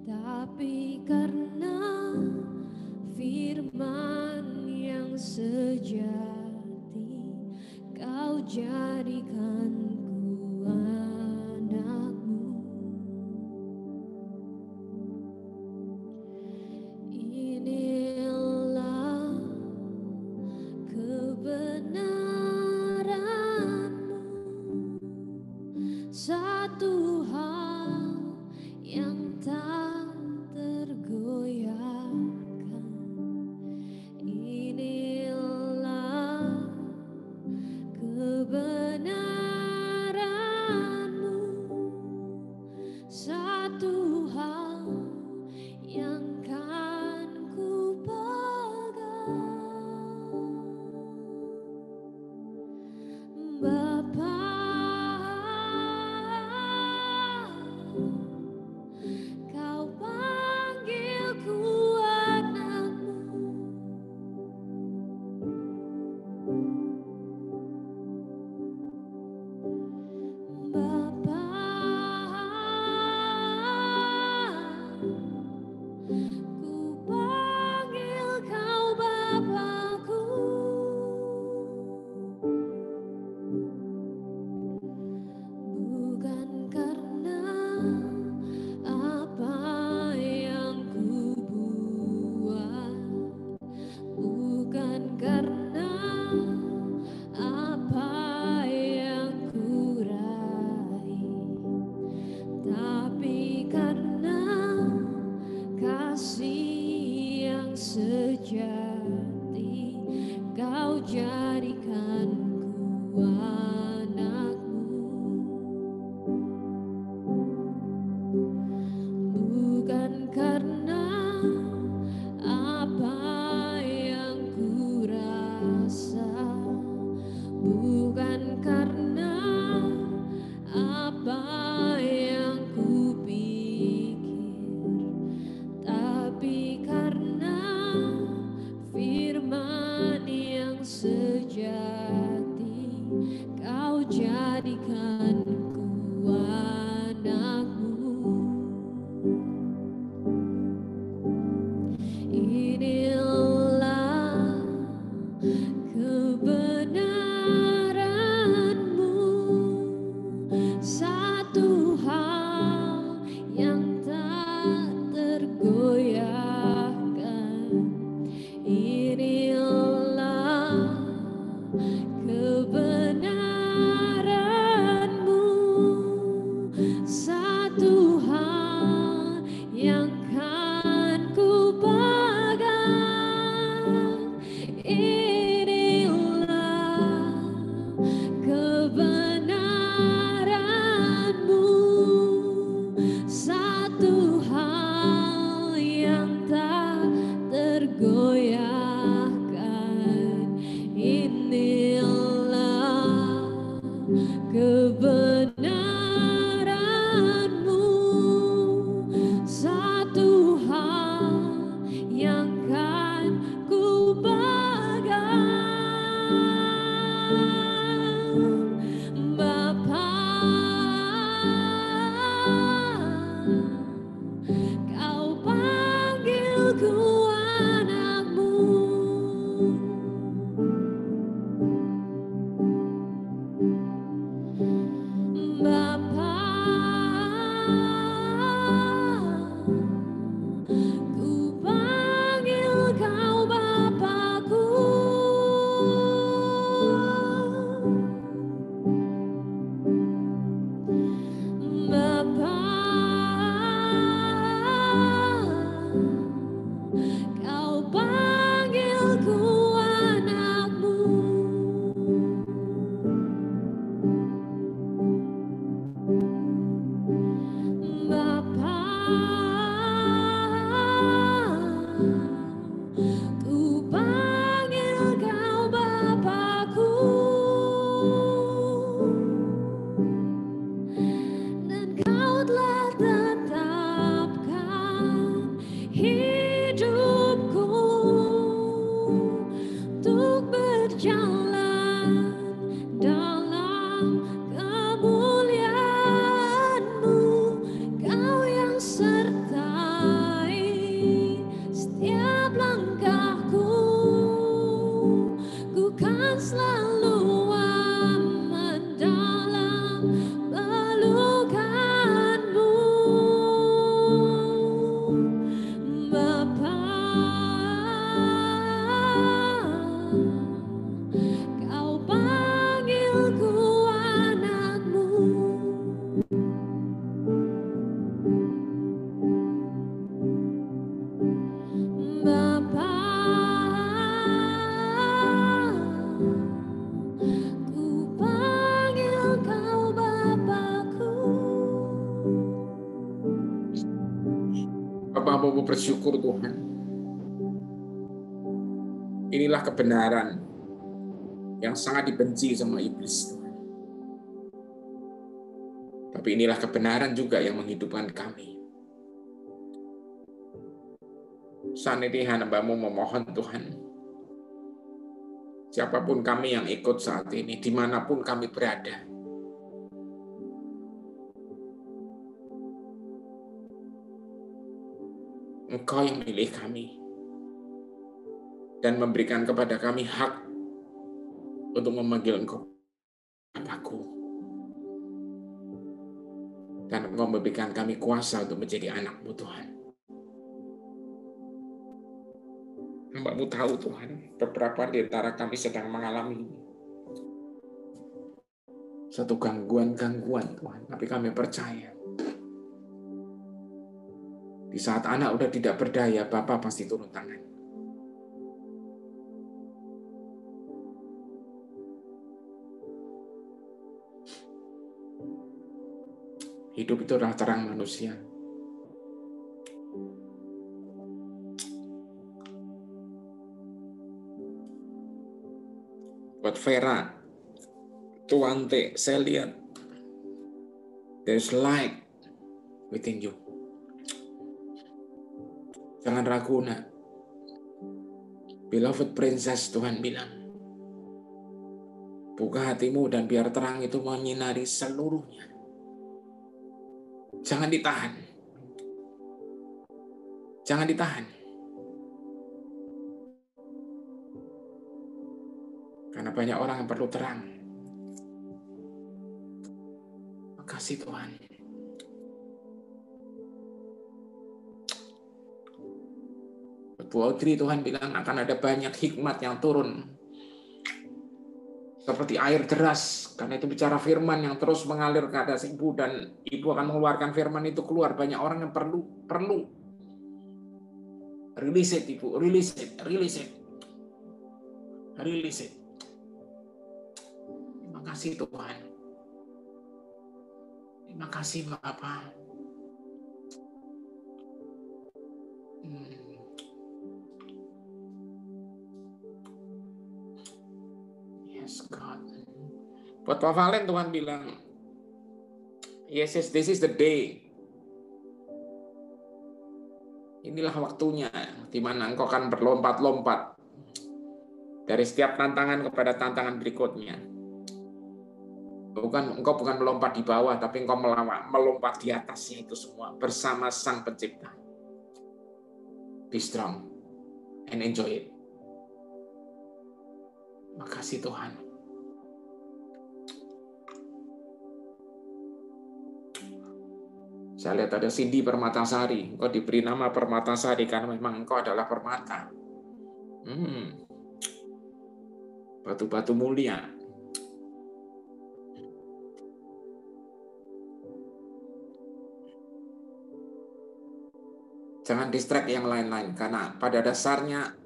tapi karena firman yang sejati Kau jadikan ku anakmu. Inilah kebenaran-Mu, satu hal yang tak tergoyahkan. Inilah kebenaran ku panggil kau Bapakku. Bukan karena apa yang ku buat, bukan karena apa yang ku raih, tapi karena kasih yang sejati kau jadikanku anakmu. Bukan karena apa yang ku rasa, bukan karena apa yang ku pikir, tapi karena firman yang sejati kau jadikanku anakmu. Inilah kebenaran-Mu, satu hal yang tak tergoyahkan. Inilah kebenaran-Mu, satu hal yang kan ku pegang. Inilah kebenaran-Mu, satu hal yang tak tergoyahkan. Inilah kebenaran-Mu, satu hal yang kan ku pegang. Bapa, kau panggilku anakmu. Bapa, ku panggil kau Bapakku. Bapa, kau panggilku anakmu. Bapa, ku panggil kau Bapakku, dan kau telah tetapkan hidupku untuk berjalan dalam kemuliaan-Mu. Kau yang sertai setiap langkahku, ku kan selalu aman dalam pelukan-Mu. Bapa, kau panggilku anakmu. Bapa, ku panggil kau Bapakku. Bapak-bapak bersyukur Tuhan. Inilah kebenaran yang sangat dibenci sama iblis, Tuhan. Tapi inilah kebenaran juga yang menghidupkan kami. Saat ini hamba-Mu memohon Tuhan, siapapun kami yang ikut saat ini, dimanapun kami berada, Engkau yang memilih kami dan memberikan kepada kami hak untuk memanggil Engkau Bapakku. Dan Engkau memberikan kami kuasa untuk menjadi anak-Mu, Tuhan. Hamba-Mu tahu, Tuhan, beberapa di antara kami sedang mengalami satu gangguan-gangguan, Tuhan. Tapi kami percaya, di saat anak udah tidak berdaya, Bapa pasti turun tangan. Hidup itu adalah terang manusia. Buat Vera, Tuante, saya lihat there's light within you. Jangan ragu, nak. Beloved princess, Tuhan bilang, buka hatimu dan biar terang itu menyinari seluruhnya. Jangan ditahan. Jangan ditahan. Karena banyak orang yang perlu terang. Makasih Tuhan. Bu Audrey, Tuhan bilang akan ada banyak hikmat yang turun. Seperti air deras. Karena itu bicara firman yang terus mengalir ke atas ibu. Dan ibu akan mengeluarkan firman itu keluar. Banyak orang yang perlu. Release it, ibu. Release it. Terima kasih Tuhan. Terima kasih Bapak. Yes God. Buat Pak Valen, Tuhan bilang, yes, this is the day. Inilah waktunya di mana engkau akan berlompat-lompat dari setiap tantangan kepada tantangan berikutnya. Engkau bukan melompat di bawah, tapi engkau melompat di atasnya itu semua bersama Sang Pencipta. Be strong and enjoy it. Makasih Tuhan. Saya lihat ada Cindy Permatasari. Engkau diberi nama Permatasari karena memang engkau adalah permata. Batu-batu mulia. Jangan distract yang lain-lain. Karena pada dasarnya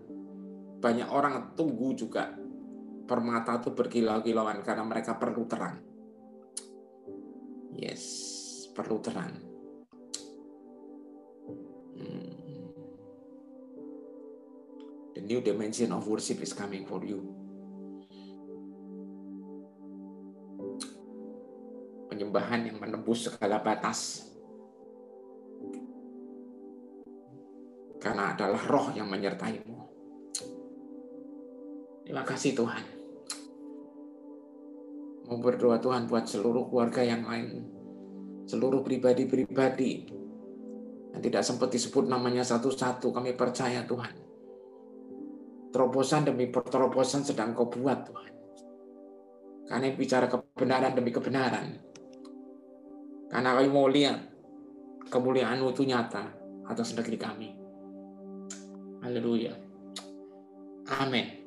banyak orang tunggu juga permata itu berkilau-kilauan karena mereka perlu terang. Yes, perlu terang. The new dimension of worship is coming for you. Penyembahan yang menembus segala batas. Karena adalah roh yang menyertaimu. Terima kasih Tuhan. Mau berdoa Tuhan buat seluruh keluarga yang lain. Seluruh pribadi-pribadi yang tidak sempat disebut namanya satu-satu. Kami percaya Tuhan. Terobosan demi terobosan sedang kau buat Tuhan. Karena bicara kebenaran demi kebenaran. Karena kami mau lihat kemuliaan-Mu itu nyata atas negeri kami. Haleluya. Amin.